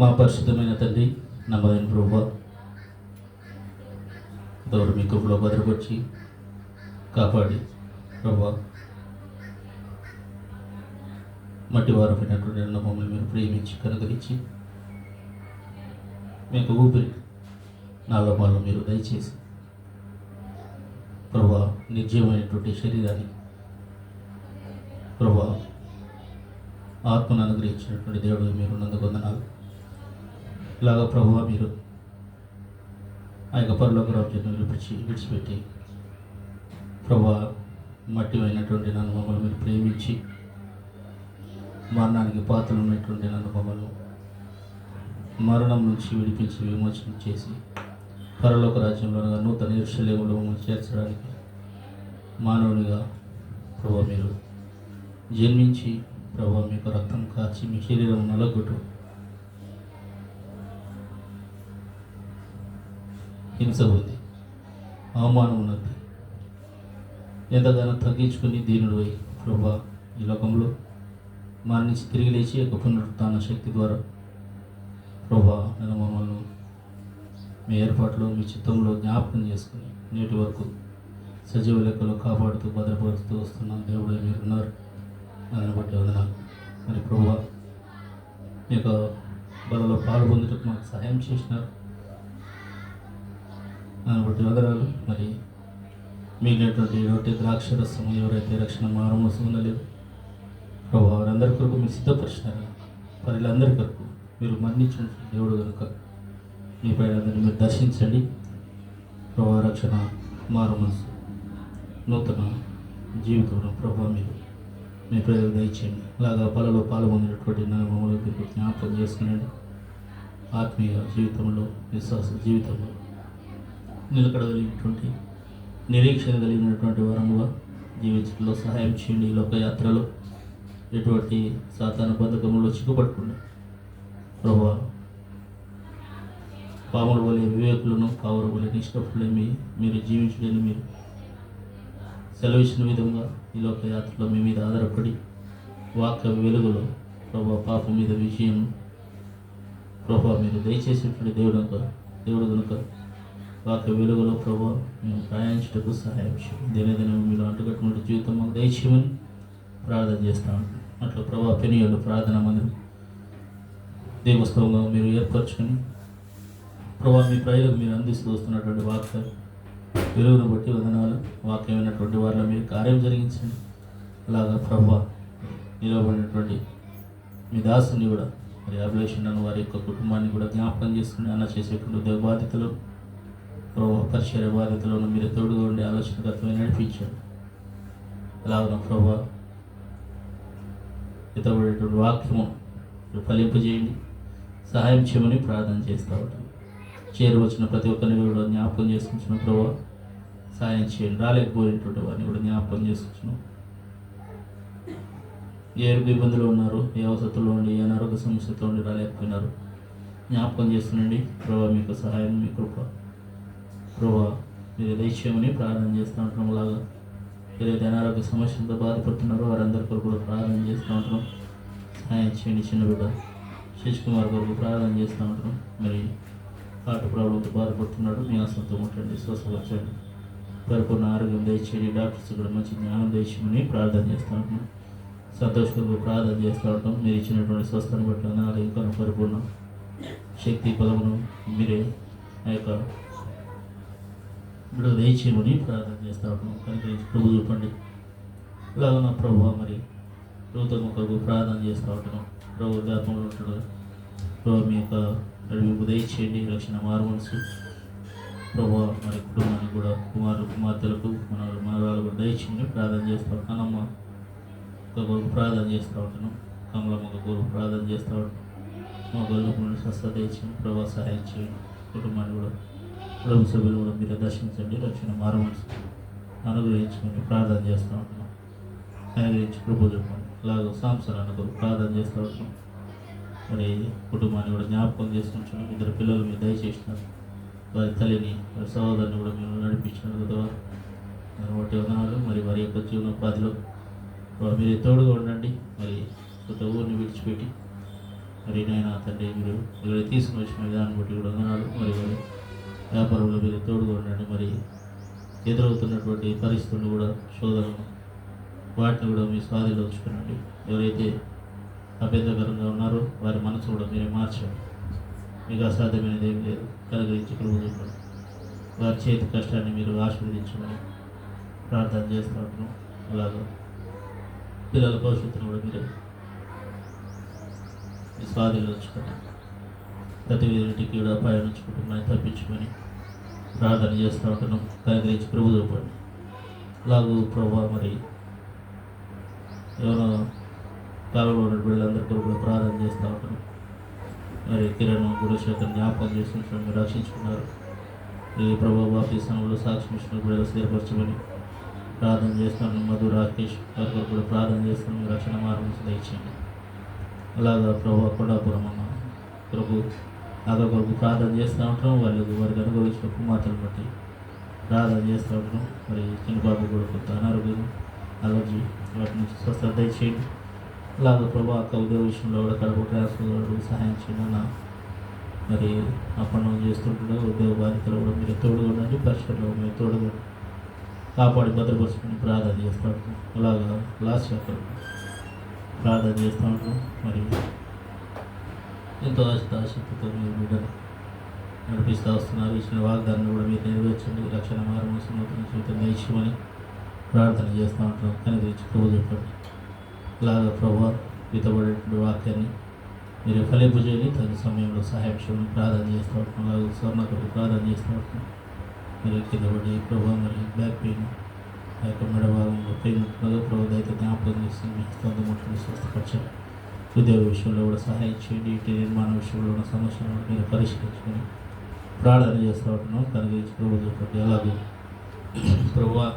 మా పరిశుద్ధమైన తండ్రి, నమ్మదైన ప్రభువా, దౌరు మీ కృపలో భద్రపరిచి కాపాడి ప్రభువా, మట్టి వారమైనటువంటి మమ్మల్ని మీరు ప్రేమించి కనుగరించి మీకు ఊపిరి నాగమాలను మీరు దయచేసి ప్రభువా, నిర్జీవమైనటువంటి శరీరాన్ని ప్రభువా ఆత్మను అనుగ్రహించినటువంటి దేవుడు మీరు నందుకొందనాలు. ఇలాగ ప్రభువా, మీరు ఆ యొక్క పరలోక రాజ్యాన్ని విడిచిపెట్టి ప్రభువా, మట్టివైనటువంటి నన్ను మమ్మల్ని మీరు ప్రేమించి మరణానికి పాత్రలు ఉన్నటువంటి నన్ను మమ్మల్ని మరణం నుంచి విడిపించి విమోచన చేసి పరలోక రాజ్యంలో నూతన యెరూషలేములో మమ్మల్ని చేర్చడానికి మానవునిగా ప్రభువా మీరు జన్మించి ప్రభువా మీకు రక్తం కాచి మీ శరీరం నలగొట్టు హింస ఉంది, అవమానం ఉన్నది, ఎంతగానో తగ్గించుకుని దీనుడు అయి ప్రభువా ఈ లోకంలో మరణించి తిరిగి లేచి యొక్క పునరుత్థాన శక్తి ద్వారా ప్రభువా నేను మమ్మల్ని మీ ఏర్పాట్లో మీ చిత్తంలో జ్ఞాపకం చేసుకుని నేటి వరకు సజీవ లెక్కలో కాపాడుతూ భద్రపరుస్తూ వస్తున్న దేవుడు మీరు ఉన్నారు. దాన్ని బట్టి వందనాలు. మరి ప్రభువా మీ యొక్క బలలో పాల్పొందుటకు మాకు సహాయం చేసినారు. దాన్ని బట్టి వందనాలు. మరి మిగిలినటువంటి రొట్టె ద్రాక్ష రసం ఎవరైతే రక్షణ మారమోసం ఉండలేదు ప్రభు వారందరి కొరకు మీరు సిద్ధపరిచినారు. వారిలందరి కొరకు మీరు మరణించిన దేవుడు కనుక మీ పైన అందరినీ మీరు దర్శించండి. ప్రభు రక్షణ మారు మనసు నూతన జీవితంలో ప్రభు మీరు మీ ప్రజలు దయచేయండి. అలాగా పలలో పాల్గొనేటువంటి మమ్మల్ని మీరు జ్ఞాపకం చేసుకునండి. ఆత్మీయ జీవితంలో విశ్వాస జీవితంలో నిలకడగలిగినటువంటి నిరీక్షణ కలిగినటువంటి వరముగా జీవితంలో సహాయం చేయండి. ఈ లోకయాత్రలో ఎటువంటి సాతాను బద్ధకంలో చిక్కుపడకుండా ప్రభువా పాముల వలె వివేకులను పావుల వలె నిష్ఠపులే మీరు జీవించడని మీరు సెలవిచ్చిన విధంగా ఈ లోకయాత్రలో మీ మీద ఆధారపడి వాక్య వెలుగులో ప్రభువా పాపం మీద విజయం ప్రభువా మీరు దయచేసేటువంటి దేవుడు కనుక వాక్య వెలుగులో ప్రభువా మేము ప్రయాణించటకు సహాయం చేయండి. దినదినం మీరు అంటుకట్టుకుంటే జీవితం మాకు దయచేయమని ప్రార్థన చేస్తాము. అట్లా ప్రభా పెనియోళ్ళు ప్రార్థన మందిరం దేవస్థానంగా మీరు ఏర్పరచుకొని ప్రభా మీ ప్రజలకు మీరు అందిస్తూ వస్తున్నటువంటి వాక్య వెలుగును బట్టి వందనాలు. వాక్యమైనటువంటి వారిలో మీరు కార్యం జరిగించండి. అలాగా ప్రభా నిలబడినటువంటి మీ దాసుని కూడా మరి అభిలేషన్ వారి యొక్క కుటుంబాన్ని కూడా జ్ఞాపకం చేసుకుని అన్న చేసేటువంటి ఉద్యోగ బాధ్యతలు ప్రభా పరిచర్య బాధ్యతలను మీరు తోడుగా ఉండి ఆలోచనకర్తమై నడిపించండి. అలాగ ప్రభా ఇతబడేటువంటి వాక్యము ఫలింపజేయండి, సహాయం చేయమని ప్రార్థన చేస్తూ ఉంటాం. చేరువచ్చిన ప్రతి ఒక్కరిని కూడా జ్ఞాపకం చేసుకుంటున్న ప్రభావ సహాయం చేయండి. రాలేకపోయినటువంటి వారిని కూడా జ్ఞాపకం చేసుకుంటున్నాం. ఏ ఇబ్బందులు ఉన్నారు, ఏ అవసరంలో ఉండి, ఏ అనారోగ్య సమస్యతో ఉండి రాలేకపోయినారు జ్ఞాపకం చేస్తుండండి. ప్రభావ మీకు సహాయం మీ కృప ప్రభావ మీరు దయచేయమని ప్రార్థన చేస్తూ ఉంటున్నాం. అలాగా ఏదైతే అనారోగ్య సమస్యలతో బాధపడుతున్నారో వారందరి కొరకు కూడా ప్రార్థన చేస్తూ ఉంటున్నాం. సహాయం చేయండి. చిన్న బిడ్డ శశి కుమార్ కొరకు ప్రార్థన చేస్తూ ఉంటున్నాం. మరి హార్ట్ ప్రాబ్లంతో బాధపడుతున్నాడు. మీ ఆశతో ముట్టండి, స్వస్థపరచండి, పరిపూర్ణ ఆరోగ్యం దయచేయండి. డాక్టర్స్ కూడా మంచి జ్ఞానం దయచేయమని ప్రార్థన చేస్తూ ఉంటున్నాం. సంతోష్ కొరకు ప్రార్థన చేస్తూ ఉంటాం. మీరు ఇచ్చినటువంటి స్వస్థను బట్టి నాలుగు ఇంకా పరిపూర్ణ శక్తి బలమును మీరే ఆ యొక్క ఇప్పుడు దయచేయమని ప్రార్థన చేస్తూ ఉంటాం. కనుక ప్రభు చూపండి. ఇలాగ నా ప్రభు మరి ప్రభుత్వం కొరకు ప్రార్థన చేస్తూ ఉంటున్నాం. ప్రభు దాపంలో ఉంటాడు. ప్రభు మీ యొక్క నడిపి దయచేయండి. రక్షణ మారు మనసు ప్రభు మరి కుటుంబానికి కూడా కుమార్తెలకు మనవరాలు కూడా దయచేయమని ప్రార్థన చేస్తూ ఉంటాను. అమ్మ కొరకు ప్రార్థన చేస్తూ ఉంటున్నాం. కమలమ్మ కొరకు ప్రార్థన చేస్తూ ఉంటాం. మా గొల్లకు నుండి స్వస్థత ఇచ్చింది. ప్రభు సహాయం చేయండి. కుటుంబాన్ని కూడా కుటుంబ సభ్యులు కూడా మీరు దర్శించండి. రక్షణ మారు మనసు అనుగ్రహించుకొని ప్రార్థన చేస్తూ ఉంటున్నాం. అనుగ్రహించి కృప చెప్పండి. అలాగే సంవత్సరాన్ని కొరకు ప్రార్థన చేస్తూ ఉంటున్నాం. మరి కుటుంబాన్ని కూడా జ్ఞాపకం చేసుకుంటున్నాం. ఇద్దరు పిల్లలు మీరు దయచేసినారు. వారి తల్లిని వారి సహోదరుని కూడా మీరు నడిపించినారు కదా. వాటి వదనాలు మరి వారి యొక్క జీవనోపాధిలో మీరు తోడుగా ఉండండి. మరి కొత్త ఊరిని విడిచిపెట్టి మరి నైనా తండ్రి మీరు ఇక్కడ తీసుకుని వచ్చిన విధానం బట్టి కూడా వందనాలు. మరి వారి వ్యాపారంలో మీరు తోడుగా ఉండండి. మరి ఎదురవుతున్నటువంటి పరిస్థితులు కూడా శోధనలు వాటిని కూడా మీ స్వాధీనంలో ఉంచుకునండి. ఎవరైతే అభ్యంతరకరంగా ఉన్నారో వారి మనసు కూడా మీరే మార్చండి. మీకు అసాధ్యమైనది ఏం లేదు. కలిగించి కలుగుతున్నాం. వారి చేతి కష్టాన్ని మీరు ఆశీర్వదించమని ప్రార్థన చేస్తూ ఉంటున్నాం. అలాగా పిల్లల భవిష్యత్తును కూడా మీరు మీ స్వాధీనంలో ఉంచుకోండి. ప్రతి వీరికి కూడా అపాయం నుంచి కుటుంబాన్ని తప్పించుకొని ప్రార్థన చేస్తూ ఉంటున్నాం. కలిగించి ప్రభు చూపండి. అలాగూ ప్రభావ మరి ఎవరో కాలంలో ఉన్న బిడ్డలందరికీ కూడా ప్రార్థన చేస్తూ ఉంటాను. మరి కిరణ్ గురుశేఖర్ జ్ఞాపకం చేసుకుంటున్నాం. మీరు రక్షించుకున్నారు. ఈ ప్రభావ బాప్తిస్మములో సాక్షి మిషన్ బిడ్డలు స్థిరపరచమని ప్రార్థన చేస్తున్నాను. మధు రాకేష్ గారు కూడా ప్రార్థన చేస్తున్నాం. మీరు రక్షణ మార్గం దయచేయండి. అలాగా ప్రభావ కొండాపురం అన్న ప్రభు అక్కడ కొరకు ప్రార్థన చేస్తూ ఉంటాం. వారికి అనుభవించిన కుమార్తెను బట్టి ప్రార్థన చేస్తూ ఉంటాం. మరి చిన్నబాబు కూడా కొంత అనారోగ్యం అలర్జీ వాటి నుంచి స్వస్థత దయచేయండి. అలాగే ప్రభా అక్క ఉద్యోగ విషయంలో కూడా కడప ట్రాన్స్ఫర్ సహాయం చేయాలన్న మరి అప్పణం చేస్తుంటే ఉద్యోగ బాధితులు కూడా మీరు తోడుగా ఉండండి. పరిస్థితుల్లో మీరు తోడుగా కాపాడి భద్రపరుచుకుని ప్రార్థన చేస్తూ ఉంటాం. అలాగా లాస్ట్ అక్కడ ప్రార్థన చేస్తూ ఉంటాం. మరి ఎంతో ఆసక్తితో మీరు బిడ్డలు నడిపిస్తూ వస్తున్నారు. ఇచ్చిన వాగ్దానాన్ని కూడా మీరు నెరవేర్చండి. రక్షణ మార్గం నూతన జీవితం దయచేయమని ప్రార్థన చేస్తూ ఉంటాం. కనుగరించి ప్రభు చెప్పండి. ఇలాగా ప్రభావ వితబడేటువంటి వాక్యాన్ని మీరు ఫలింపు చేయండి. తగిన సమయంలో సహాయం చేయమని ప్రార్థన చేస్తూ ఉంటాం. అలాగే స్వర్ణకు ప్రార్థన చేస్తూ ఉంటాం. మీరు కింద పడి ప్రభావ మరి బ్యాక్ పెయిన్ ఆ యొక్క మెడ భాగంలో పెయిన్ ఉంటుండగా ప్రభు అయితే జ్ఞాపకం చేసి మీ స్తోత్రం ముట్టని స్వస్థపరచండి. ఉద్యోగ విషయంలో కూడా సహాయం చేయండి. ఇంటి నిర్మాణ విషయంలో ఉన్న సమస్యలను మీరు పరిష్కరించుకొని ప్రార్థన చేస్తూ ఉంటున్నాం. కనుగరించి ప్రభు చెప్పండి. అలాగే ప్రభావ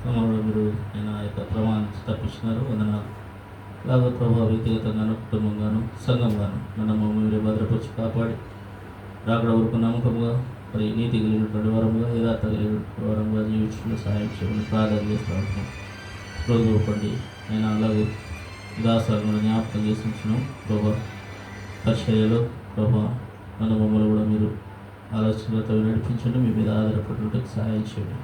సమయంలో మీరు ఆయన యొక్క ప్రమాణం తప్పించినారు. వందనాలు. అలాగే ప్రభావ వ్యక్తిగతంగాను కుటుంబంగాను సంఘంగాను నన్ను మీరే భద్రపరిచి కాపాడి రాకడ వరకు నమ్మకంగా మరి నీతి కలిగినటువంటి వరంగా యథార్థ కలిగినటువంటి వరంగా జీవించడంలో సహాయం చేయమని ప్రార్థన చేస్తూ ఉంటాం. రోజు ఒప్పండి నేను అలాగే దాసాలను జ్ఞాపకం చేసి ఉంచున్నాం. ప్రభా పరిచర్యలో ప్రభా నన్ను మమ్మల్ని కూడా మీరు ఆలోచనలతో నడిపించండి. మీ మీద ఆధారపడినట్టు సహాయం చేయండి.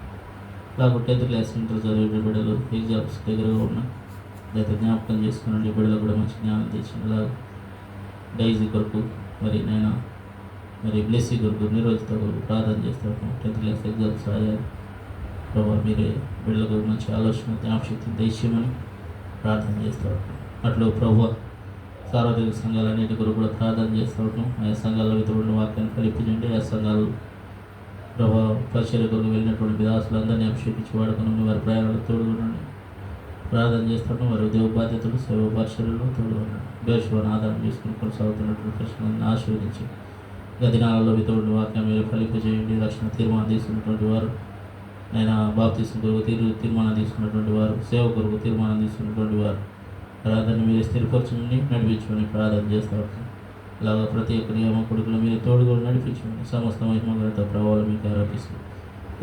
అలాగే 10th క్లాస్ ఇంటర్ చదివే బిడ్డలు ఎగ్జామ్స్ దగ్గరగా ఉన్నాయి. అయితే జ్ఞాపకం చేసుకునండి. బిడ్డలు కూడా మంచి జ్ఞానం తెచ్చింది. అలాగే డైజీ కొరకు మరి నేను మరి బ్లెస్సీ కొరకు నిరోధిత కొరకు ప్రార్థన చేస్తూ ఉంటాం. 10th క్లాస్ ఎగ్జామ్స్ రాయాలి. ప్రభావ మీరే బిడ్డలకు మంచి ఆలోచన జ్ఞాపశక్తిని దయచేయమని ప్రార్థన చేస్తూ ఉంటాం. అట్లు ప్రభావ సార్వత్రిక సంఘాలన్నిటి కొరకు కూడా ప్రార్థన చేస్తూ ఉంటాం. ఆయా సంఘాల్లో విధుడిన వాక్యాన్ని ఫలింపజేయండి. ఆ సంఘాలు ప్రభావ పరిచర్య కొరకు వెళ్ళినటువంటి విదాసులందరినీ అభిషేకించి వాడుకుని వారి ప్రయాణాలు తోడుగునండి. ప్రార్థన చేస్తుంటాం. వారి ఉద్యోగ బాధ్యతలు సేవ పరిచర్యలో తోడుగునండి. బేర్షువాన్ని ఆధారం చేసుకుని కొనసాగుతున్నటువంటి ప్రశ్నలను ఆశీర్వదించి గదినాలలో విధుడిన వాక్యం మీరు ఫలింపజేయండి. రక్షణ తీర్మానం తీసుకున్నటువంటి వారు నేను బాప్తిస్మం కొరకు తీర్మానం తీసుకున్నటువంటి వారు సేవ కొరకు తీర్మానం తీసుకున్నటువంటి వారు ప్రార్థన మీరు స్థిరపరచమని నడిపించమని ప్రార్థన చేస్తూ ఉంటాం. ఇలాగా ప్రతి ఒక్క నియమ కొడుకులు మీరు తోడుగా నడిపించమని సమస్త మహిమగ్రత ప్రభావాలు మీకు ఆరోపిస్తూ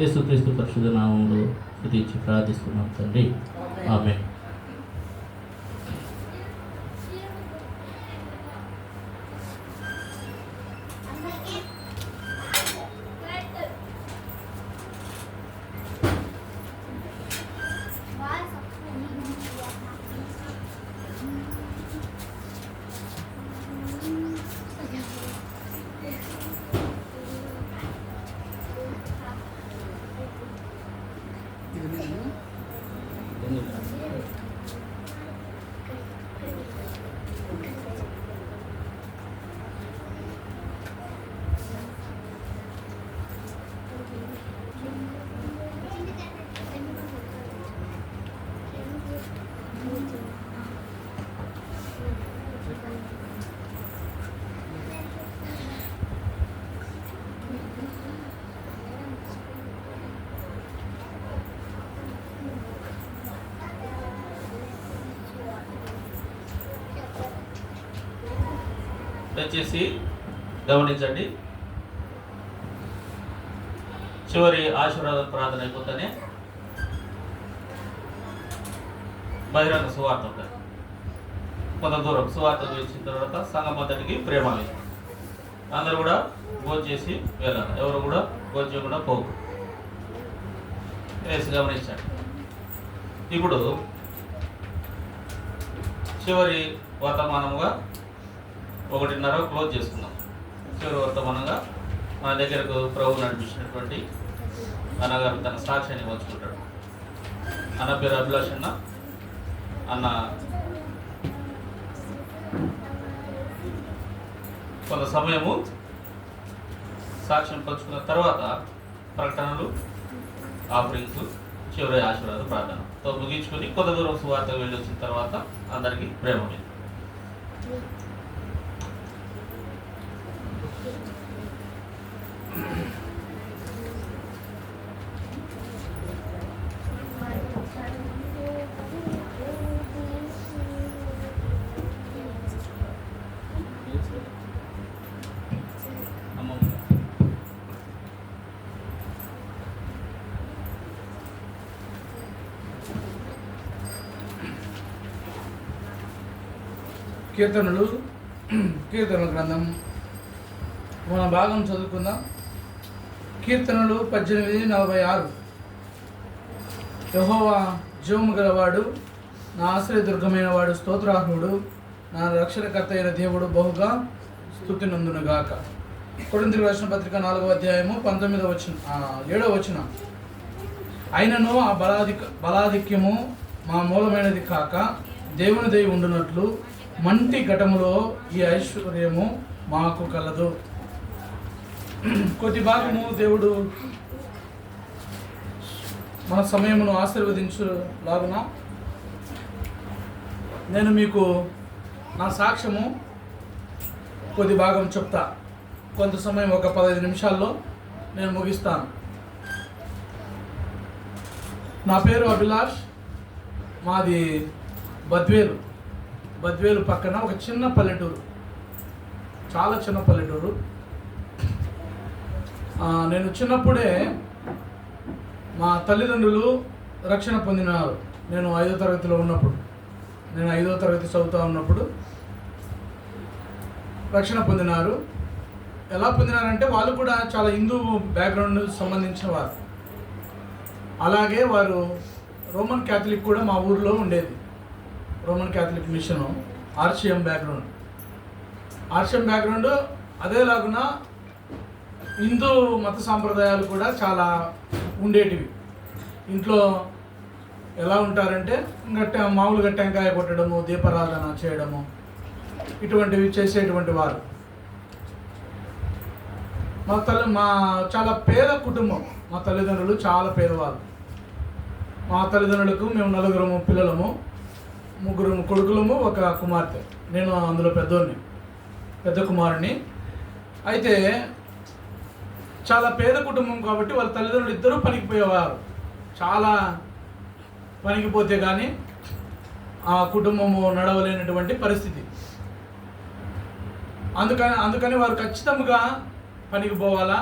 యేసుక్రీస్తు పరిశుద్ధ నామంలో స్తుతించి ప్రార్థిస్తున్నాం తండ్రి. ఆమేన్. దయచేసి గమనించండి. చివరి ఆశీర్వాద ప్రార్థన అయిపోతానే బహిరంగ సువార్త ఉంటుంది. కొంత దూరం సువార్త వచ్చిన తర్వాత సంఘం మొదటికి ప్రేమ లేదు. అందరూ కూడా భోజనం చేసి వెళ్ళాలి, ఎవరు కూడా భోజనం చేయకుండా పోకు వేసి గమనించండి. ఇప్పుడు చివరి వర్తమానంగా 1:30 క్లోజ్ చేసుకుందాం. చివరి వర్తమానంగా మన దగ్గరకు ప్రభు నడిపించినటువంటి అన్నగారు తన సాక్ష్యాన్ని పంచుకుంటాడు. అన్న పేరు అభిలాష్ అన్న కొంత సమయము సాక్ష్యం పంచుకున్న తర్వాత ప్రకటనలు, ఆఫరింగ్స్, చివరి ఆశీర్వాద ప్రార్థనతో ముగించుకొని కొంత దూరం సువార్తకు వెళ్ళి వచ్చిన తర్వాత అందరికీ ప్రేమ మీద. కీర్తనల గ్రంథం మన భాగం చదువుకుందాం. కీర్తనలు 18:46. యెహోవా జీవము గలవాడు, నా ఆశ్రయదుర్గమైన వాడు, స్తోత్రార్హుడు, నా రక్షణకర్త అయిన దేవుడు బహుగా స్తుతినందునుగాక. కొరింథీయులకు రాసిన పత్రిక 4వ అధ్యాయము 7వ వచనం. అయినను ఆ బలాధిక్యము మా మూలమైనది కాక దేవుని దయ ఉండునట్లు మంటి ఘటములో ఈ ఐశ్వర్యము మాకు కలదు. కొద్ది భాగము దేవుడు మన సమయమును ఆశీర్వదించులాగున నేను మీకు నా సాక్ష్యము కొద్ది భాగం చెప్తా. కొంత సమయం ఒక 15 నిమిషాల్లో నేను ముగిస్తాను. నా పేరు అభిలాష్, మాది బద్వేలు పక్కన ఒక చిన్న పల్లెటూరు, చాలా చిన్న పల్లెటూరు. నేను చిన్నప్పుడే మా తల్లిదండ్రులు రక్షణ పొందినారు. నేను 5వ తరగతిలో ఉన్నప్పుడు, నేను 5వ తరగతి చదువుతూ ఉన్నప్పుడు రక్షణ పొందినారు. ఎలా పొందినారంటే వాళ్ళు కూడా చాలా హిందూ బ్యాక్గ్రౌండ్ సంబంధించిన వారు. అలాగే వారు రోమన్ క్యాథలిక్ కూడా మా ఊరిలో ఉండేది. రోమన్ క్యాథలిక్ మిషను, ఆర్షియం బ్యాక్గ్రౌండ్ అదేలాగున హిందూ మత సాంప్రదాయాలు కూడా చాలా ఉండేటివి. ఇంట్లో ఎలా ఉంటారంటే మామూలుగా టెంకాయ కొట్టడము, దీపారాధన చేయడము, ఇటువంటివి చేసేటువంటి వారు. మా చాలా పేద కుటుంబం. మా తల్లిదండ్రులు చాలా పేదవాళ్ళు. మా తల్లిదండ్రులకు మేము 4 పిల్లలము, 3 కొడుకులము, 1 కుమార్తె. నేను అందులో పెద్ద కుమారుని. అయితే చాలా పేద కుటుంబం కాబట్టి వాళ్ళ తల్లిదండ్రులు ఇద్దరూ పనికిపోయేవారు. చాలా పనికిపోతే కానీ ఆ కుటుంబము నడవలేనటువంటి పరిస్థితి. అందుకని వారు ఖచ్చితంగా పనికి పోవాలా,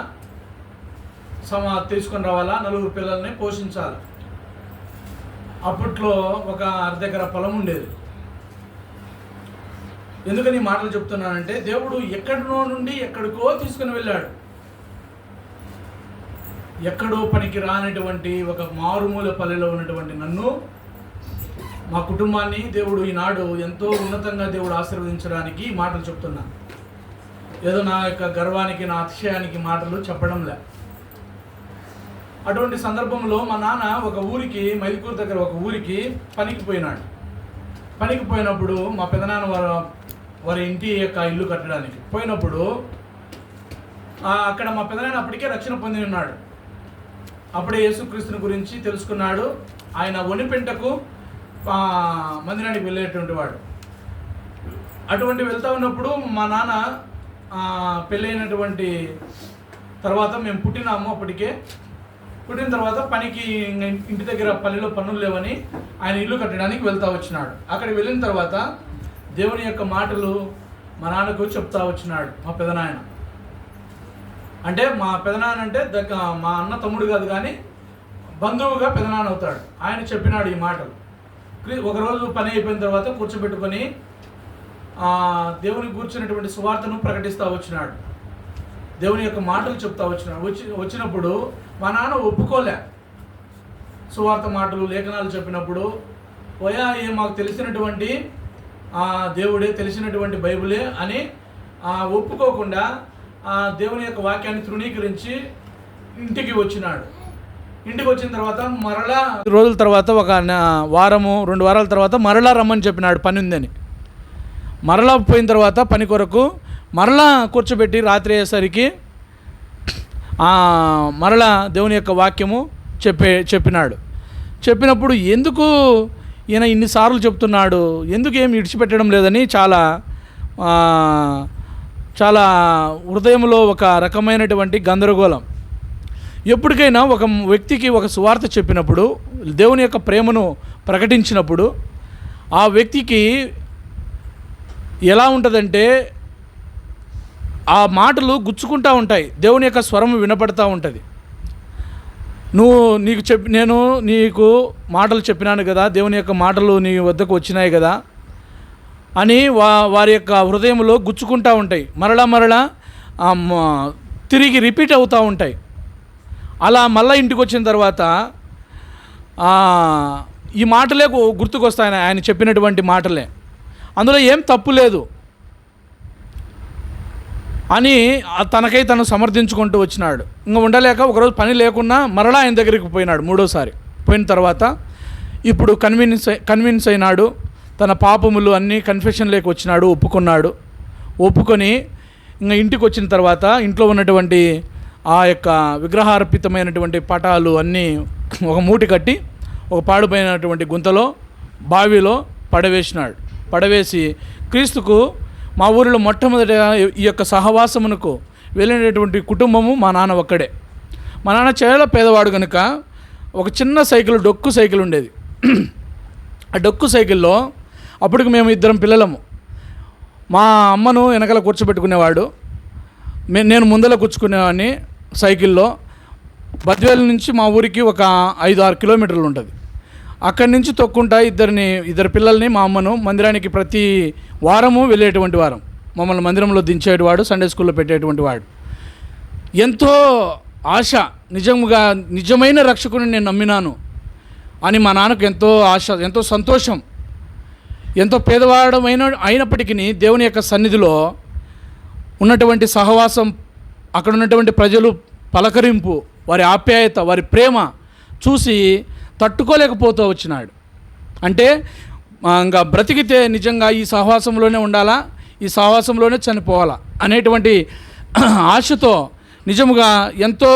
తీసుకొని రావాలా, 4 పిల్లల్ని పోషించాలి. అప్పట్లో ఒక అర్ధ ఎకరా పొలం ఉండేది. ఎందుకని ఈ మాటలు చెప్తున్నానంటే దేవుడు ఎక్కడినో నుండి ఎక్కడికో తీసుకుని వెళ్ళాడు. ఎక్కడో పనికి రానటువంటి ఒక మారుమూల పల్లెలో ఉన్నటువంటి నన్ను, మా కుటుంబాన్ని దేవుడు ఈనాడు ఎంతో ఉన్నతంగా దేవుడు ఆశీర్వదించడానికి ఈ మాటలు చెప్తున్నా. ఏదో నా యొక్క గర్వానికి, నా అతిశయానికి మాటలు చెప్పడంలే. అటువంటి సందర్భంలో మా నాన్న ఒక ఊరికి, మైదుకూరు దగ్గర ఒక ఊరికి పనికి పోయినాడు. పనికి పోయినప్పుడు మా పెదనాన్న వారి ఇంటి యొక్క ఇల్లు కట్టడానికి పోయినప్పుడు అక్కడ మా పెదనాన్న అప్పటికే రక్షణ పొంది ఉన్నాడు. అప్పుడే యేసుక్రీస్తుని గురించి తెలుసుకున్నాడు. ఆయన ఒనిపెంటకు మందిరానికి వెళ్ళేటువంటి వాడు. అటువంటి వెళ్తూ ఉన్నప్పుడు మా నాన్న పెళ్ళైనటువంటి తర్వాత మేము పుట్టినాము. అప్పటికే పుట్టిన తర్వాత పనికి ఇంటి దగ్గర పల్లెలో పనులు లేవని ఆయన ఇల్లు కట్టడానికి వెళ్తూ వచ్చినాడు. అక్కడికి వెళ్ళిన తర్వాత దేవుని యొక్క మాటలు మా నాన్నకు చెప్తా వచ్చినాడు మా పెదనాయన. అంటే మా పెదనాన్న అంటే మా అన్న తమ్ముడు కాదు కానీ బంధువుగా పెదనాన్న అవుతాడు. ఆయన చెప్పినాడు ఈ మాటలు. ఒకరోజు పని అయిపోయిన తర్వాత కూర్చోబెట్టుకొని దేవుని కూర్చున్నటువంటి సువార్తను ప్రకటిస్తూ వచ్చినాడు. దేవుని యొక్క మాటలు చెప్తా వచ్చినప్పుడు మా నాన్న ఒప్పుకోలే. సువార్త మాటలు లేఖనాలు చెప్పినప్పుడు మాకు తెలిసినటువంటి దేవుడే, తెలిసినటువంటి బైబిలే అని ఒప్పుకోకుండా దేవుని యొక్క వాక్యాన్ని తృణీకరించి ఇంటికి వచ్చినాడు. ఇంటికి వచ్చిన తర్వాత మరలా రోజుల తర్వాత ఒక వారము 2 వారాల తర్వాత మరలా రమ్మని చెప్పినాడు, పని ఉందని. మరలా పోయిన తర్వాత పని కొరకు మరలా కూర్చోబెట్టి రాత్రి అయ్యేసరికి మరలా దేవుని యొక్క వాక్యము చెప్పినాడు. చెప్పినప్పుడు ఎందుకు ఈయన ఇన్నిసార్లు చెప్తున్నాడు, ఎందుకు ఏమి విడిచిపెట్టడం లేదని చాలా హృదయంలో ఒక రకమైనటువంటి గందరగోళం. ఎప్పటికైనా ఒక వ్యక్తికి ఒక సువార్త చెప్పినప్పుడు, దేవుని యొక్క ప్రేమను ప్రకటించినప్పుడు ఆ వ్యక్తికి ఎలా ఉంటుందంటే ఆ మాటలు గుచ్చుకుంటూ ఉంటాయి, దేవుని యొక్క స్వరం వినపడతా ఉంటుంది. నేను నీకు మాటలు చెప్పినాను కదా, దేవుని యొక్క మాటలు నీ వద్దకు వచ్చినాయి కదా అని వారి యొక్క హృదయంలో గుచ్చుకుంటూ ఉంటాయి, మరలా తిరిగి రిపీట్ అవుతూ ఉంటాయి. అలా మళ్ళీ ఇంటికి వచ్చిన తర్వాత ఈ మాటలే గుర్తుకొస్తాయి, ఆయన చెప్పినటువంటి మాటలే, అందులో ఏం తప్పు లేదు అని తనకై తను సమర్థించుకుంటూ వచ్చినాడు. ఇంకా ఉండలేక ఒకరోజు పని లేకున్నా మరలా ఆయన దగ్గరికి పోయినాడు. 3వసారి పోయిన తర్వాత ఇప్పుడు కన్విన్స్ అయినాడు. తన పాపములు అన్నీ కన్ఫెషన్లోకి వచ్చినాడు, ఒప్పుకొని ఇంకా ఇంటికి వచ్చిన తర్వాత ఇంట్లో ఉన్నటువంటి ఆ యొక్క విగ్రహార్పితమైనటువంటి పటాలు అన్నీ ఒక మూటి కట్టి ఒక పాడుపోయినటువంటి గుంతలో బావిలో పడవేసి క్రీస్తుకు మా ఊరిలో మొట్టమొదటిగా ఈ యొక్క సహవాసమునకు వెళ్ళినటువంటి కుటుంబము మా నాన్న ఒక్కడే. మా నాన్న చాలా పేదవాడు కనుక ఒక చిన్న డొక్కు సైకిల్ ఉండేది. ఆ డొక్కు సైకిల్లో అప్పటికి మేము 2 పిల్లలము. మా అమ్మను వెనకాల కూర్చోబెట్టుకునేవాడు, నేను ముందర కూర్చుకునేవాడిని సైకిల్లో. బద్వేలు నుంచి మా ఊరికి ఒక 5-6 కిలోమీటర్లు ఉంటుంది. అక్కడి నుంచి తొక్కుంటా ఇద్దరు పిల్లల్ని మా అమ్మను మందిరానికి ప్రతి వారము వెళ్ళేటువంటి వారం. మమ్మల్ని మందిరంలో దించేవాడు, సండే స్కూల్లో పెట్టేటువంటి వాడు. ఎంతో ఆశ, నిజమైన రక్షకుని నేను నమ్మినాను అని మా నాన్నకు ఎంతో ఆశ, ఎంతో సంతోషం. ఎంతో అయినప్పటికీ దేవుని యొక్క సన్నిధిలో ఉన్నటువంటి సహవాసం, అక్కడ ఉన్నటువంటి ప్రజలు పలకరింపు, వారి ఆప్యాయత, వారి ప్రేమ చూసి తట్టుకోలేకపోతూ వచ్చినాడు. అంటే ఇంకా బ్రతికితే నిజంగా ఈ సహవాసంలోనే ఉండాలా, ఈ సహవాసంలోనే చనిపోవాలా అనేటువంటి ఆశతో నిజముగా ఎంతో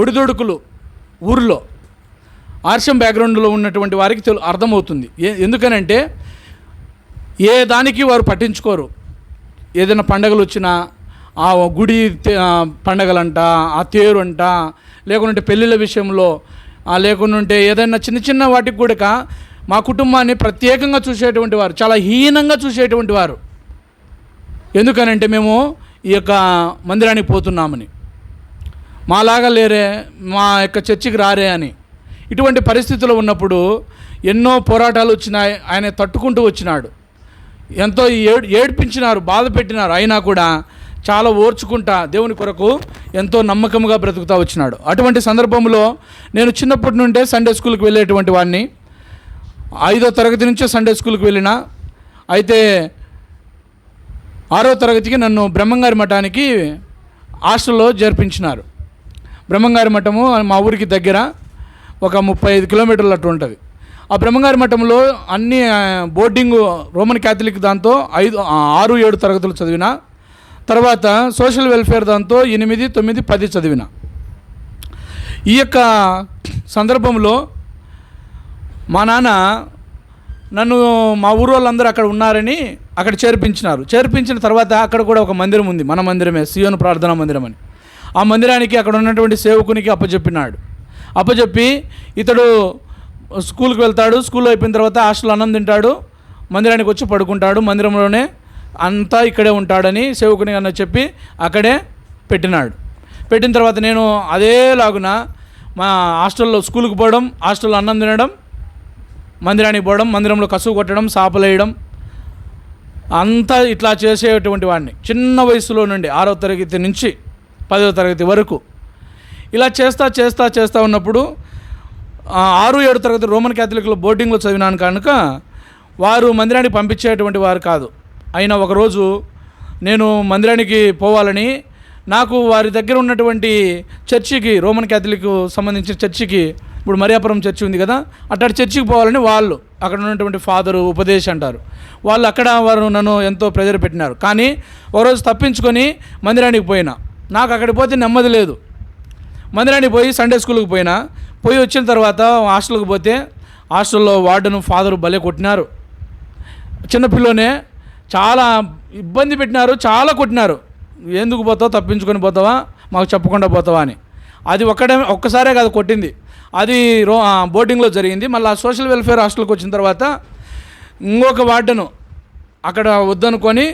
ఒడిదొడుకులు ఊరిలో ఆర్షం బ్యాక్గ్రౌండ్లో ఉన్నటువంటి వారికి అర్థమవుతుంది. ఎందుకనంటే ఏ దానికి వారు పట్టించుకోరు. ఏదైనా పండగలు వచ్చినా ఆ గుడి పండగలంట, ఆ తేరు అంట, లేకుంటే పెళ్ళిళ్ళ విషయంలో, లేకుంటే ఏదైనా చిన్న వాటికి కూడా మా కుటుంబాన్ని ప్రత్యేకంగా చూసేటువంటి వారు, చాలా హీనంగా చూసేటువంటి వారు. ఎందుకనంటే మేము ఈ యొక్క మందిరానికి పోతున్నామని, మాలాగా లేరే, మా యొక్క చర్చికి రారే అని. ఇటువంటి పరిస్థితుల్లో ఉన్నప్పుడు ఎన్నో పోరాటాలు వచ్చినాయి, ఆయన తట్టుకుంటూ వచ్చినాడు. ఎంతో ఏడ్పించినారు, బాధ పెట్టినారు, అయినా కూడా చాలా ఓర్చుకుంటా దేవుని కొరకు ఎంతో నమ్మకంగా బ్రతుకుతూ వచ్చినాడు. అటువంటి సందర్భంలో నేను చిన్నప్పటి నుండే సండే స్కూల్కి వెళ్ళేటువంటి వాడిని. 5వ తరగతి నుంచే సండే స్కూల్కి వెళ్ళిన. అయితే 6వ తరగతికి నన్ను బ్రహ్మంగారి మఠానికి హాస్టల్లో చేర్పించినారు. బ్రహ్మంగారి మఠము మా ఊరికి దగ్గర ఒక 35 కిలోమీటర్లు అటు ఉంటుంది. ఆ బ్రహ్మంగారి మఠంలో అన్ని బోర్డింగు రోమన్ క్యాథలిక్ దాంతో 6-7 తరగతులు చదివిన. తర్వాత సోషల్ వెల్ఫేర్ దాంతో 8, 9, 10 చదివిన. ఈ యొక్క సందర్భంలో మా నాన్న నన్ను మా ఊరు వాళ్ళందరూ అక్కడ ఉన్నారని అక్కడ చేర్పించిన తర్వాత అక్కడ కూడా ఒక మందిరం ఉంది, మన మందిరమే, సియోను ప్రార్థనా మందిరం అని. ఆ మందిరానికి అక్కడ ఉన్నటువంటి సేవకునికి అప్పచెప్పి ఇతడు స్కూల్కి వెళ్తాడు, స్కూల్లో అయిపోయిన తర్వాత హాస్టల్ అన్నం తింటాడు, మందిరానికి వచ్చి పడుకుంటాడు, మందిరంలోనే అంతా ఇక్కడే ఉంటాడని సేవకుని అన్న చెప్పి అక్కడే పెట్టిన తర్వాత నేను అదేలాగున మా హాస్టల్లో స్కూల్కి పోవడం, హాస్టల్లో అన్నం తినడం, మందిరానికి పోవడం, మందిరంలో కసువు కొట్టడం, సాపలేయడం, అంతా ఇట్లా చేసేటువంటి వాడిని. చిన్న వయసులో నుండి 6వ తరగతి నుంచి 10వ తరగతి వరకు ఇలా చేస్తా ఉన్నప్పుడు 6, 7 తరగతి రోమన్ క్యాథలిక్లో బోర్డింగ్లో చదివినాను కనుక వారు మందిరానికి పంపించేటువంటి వారు కాదు. అయినా ఒకరోజు నేను మందిరానికి పోవాలని నాకు వారి దగ్గర ఉన్నటువంటి చర్చికి, రోమన్ క్యాథలిక్ సంబంధించిన చర్చికి, ఇప్పుడు మరియాపురం చర్చి ఉంది కదా, అట్లాంటి చర్చికి పోవాలని వాళ్ళు అక్కడ ఉన్నటువంటి ఫాదరు ఉపదేశం అంటారు వాళ్ళు, అక్కడ వారు నన్ను ఎంతో ప్రెజర్ పెట్టినారు. కానీ ఒకరోజు తప్పించుకొని మందిరానికి పోయినా. నాకు అక్కడికి పోతే నెమ్మది లేదు. మందిరానికి పోయి సండే స్కూల్కి పోయి వచ్చిన తర్వాత హాస్టల్కి పోతే హాస్టల్లో వార్డెను ఫాదరు భలే కొట్టినారు. చిన్నపిల్లనే చాలా ఇబ్బంది పెట్టినారు, చాలా కొట్టినారు. ఎందుకు పోతావు, తప్పించుకొని పోతావా, మాకు చెప్పకుండా పోతావా అని. అది ఒక్కసారే కాదు కొట్టింది, అది బోర్డింగ్లో జరిగింది. మళ్ళీ సోషల్ వెల్ఫేర్ హాస్టల్కి వచ్చిన తర్వాత ఇంకొక వార్డెను అక్కడ వద్దనుకొని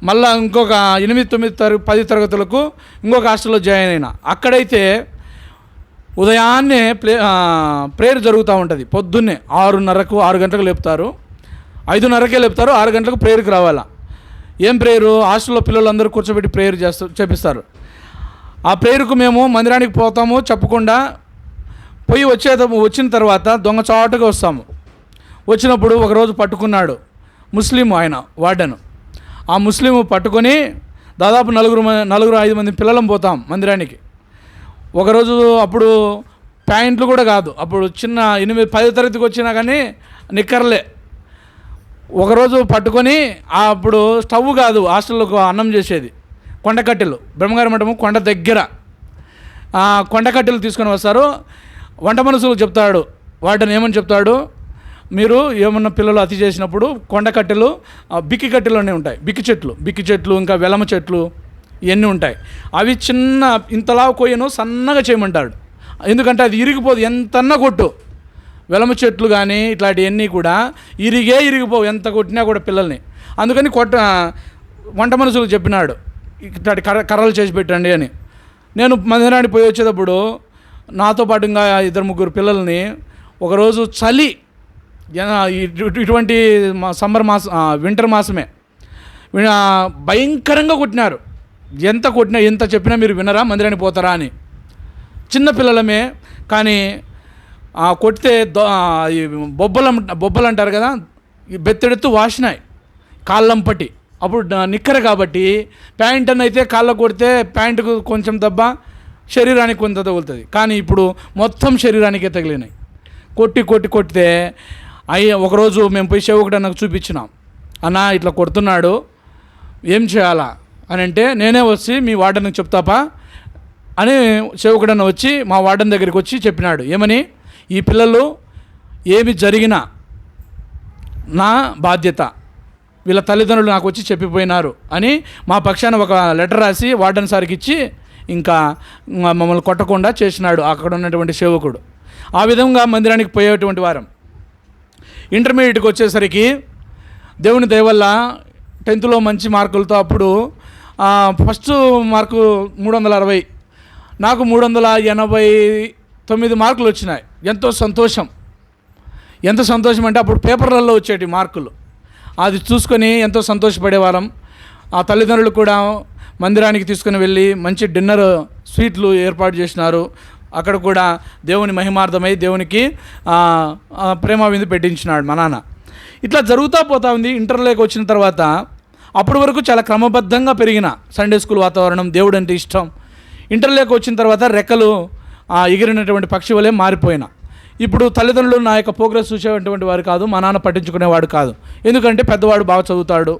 మళ్ళీ ఇంకొక 8, 9, 10 తరగతులకు ఇంకొక హాస్టల్లో జాయిన్ అయినా. అక్కడైతే ఉదయాన్నే ప్రేయర్ జరుగుతూ ఉంటుంది. పొద్దున్నే 6:30కు 6 గంటలకు లేపుతారు, 5:30కే లేపుతారు, 6 గంటలకు ప్రేయర్కి రావాలా. ఏం ప్రేయరు, హాస్టల్లో పిల్లలందరూ కూర్చోబెట్టి ప్రేయర్ చేపిస్తారు. ఆ ప్రేయర్కు మేము మందిరానికి పోతాము చెప్పకుండా వచ్చిన తర్వాత దొంగచాటుగా వస్తాము. వచ్చినప్పుడు ఒకరోజు పట్టుకున్నాడు ముస్లిం, ఆయన వార్డెను. ఆ ముస్లిం పట్టుకొని దాదాపు 4-5 మంది పిల్లలం పోతాం మందిరానికి. ఒకరోజు అప్పుడు ప్యాంట్లు కూడా కాదు, అప్పుడు చిన్న 8-10 తరగతికి వచ్చినా కానీ నిక్కర్లే. ఒకరోజు పట్టుకొని అప్పుడు స్టవ్ కాదు హాస్టల్లో అన్నం చేసేది, కొండకట్టెలు, బ్రహ్మగారి మఠము కొండ దగ్గర కొండకట్టెలు తీసుకొని వస్తారు. వంట మనుషులు చెప్తాడు, వాటిని ఏమని చెప్తాడు, మీరు ఏమన్నా పిల్లలు అతి చేసినప్పుడు కొండకట్టెలు, బిక్కి కట్టెలు ఉంటాయి, బిక్కి చెట్లు ఇంకా వెలమ చెట్లు ఇవన్నీ ఉంటాయి. అవి చిన్న ఇంతలా కొయ్యను సన్నగా చేయమంటాడు. ఎందుకంటే అది ఇరిగిపోదు, ఎంతన్నా కొట్టు. వెలమ చెట్లు కానీ ఇట్లాంటివన్నీ కూడా ఇరిగిపోవు ఎంత కొట్టినా కూడా పిల్లల్ని. అందుకని వంట మనుషులు చెప్పినాడు ఇట్లాంటి కర్రలు చేసి పెట్టండి అని. నేను మందిరానికి పోయి వచ్చేటప్పుడు నాతో పాటు ఇంకా 2-3 పిల్లల్ని ఒకరోజు చలి, ఇటువంటి సమ్మర్ మాసం, వింటర్ మాసమే, భయంకరంగా కొట్టినారు. ఎంత చెప్పినా మీరు వినరా, మందిరానికి పోతారా అని. చిన్న పిల్లలమే కానీ కొడితే బొబ్బలు అంటారు కదా, ఈ బెత్తెడెత్తు వాసినాయి కాళ్ళంపటి. అప్పుడు నిక్కర కాబట్టి ప్యాంట్ అని అయితే కాళ్ళ కొడితే ప్యాంటుకు కొంచెం దెబ్బ, శరీరానికి కొంత తగులుతుంది. కానీ ఇప్పుడు మొత్తం శరీరానికే తగిలినాయి. కొట్టితే ఒకరోజు మేము పోయి సేవకుడు నాకు చూపించినాం, అన్న ఇట్లా కొడుతున్నాడు ఏం చేయాలా అని అంటే, నేనే వచ్చి మీ వార్డెన్కి చెప్తాపా అని సేవకుడన్న వచ్చి మా వార్డెన్ దగ్గరికి వచ్చి చెప్పినాడు. ఏమని, ఈ పిల్లలు ఏమి జరిగినా నా బాధ్యత, వీళ్ళ తల్లిదండ్రులు నాకు వచ్చి చెప్పిపోయినారు అని మా పక్షాన ఒక లెటర్ రాసి వార్డెన్ సార్కి ఇచ్చి ఇంకా మమ్మల్ని కొట్టకుండా చేసినాడు అక్కడ ఉన్నటువంటి సేవకుడు. ఆ విధంగా మందిరానికి పోయేటువంటి వారం. ఇంటర్మీడియట్కి వచ్చేసరికి దేవుని దయ వల్ల 10th మంచి మార్కులతో అప్పుడు ఫస్ట్ మార్కు 360, నాకు 389 మార్కులు వచ్చినాయి. ఎంతో సంతోషం. ఎంత సంతోషం అంటే అప్పుడు పేపర్లలో వచ్చేటి మార్కులు, అది చూసుకొని ఎంతో సంతోషపడేవారం. ఆ తల్లిదండ్రులు కూడా మందిరానికి తీసుకుని వెళ్ళి మంచి డిన్నర్ స్వీట్లు ఏర్పాటు చేసినారు. అక్కడ కూడా దేవుని మహిమార్థమై దేవునికి ప్రేమ విందు పెట్టించినాడు మా నాన్న. ఇట్లా జరుగుతూ పోతా ఉంది. ఇంటర్లోకి వచ్చిన తర్వాత అప్పటి వరకు చాలా క్రమబద్ధంగా పెరిగిన సండే స్కూల్ వాతావరణం, దేవుడు అంటే ఇష్టం. ఇంటర్లోకి వచ్చిన తర్వాత రెక్కలు ఎగిరినటువంటి పక్షి వలె మారిపోయినా. ఇప్పుడు తల్లిదండ్రులు నా యొక్క ప్రోగ్రెస్ చూసేటువంటి వారు కాదు, మా నాన్న పట్టించుకునేవాడు కాదు. ఎందుకంటే పెద్దవాడు బాగా చదువుతాడు,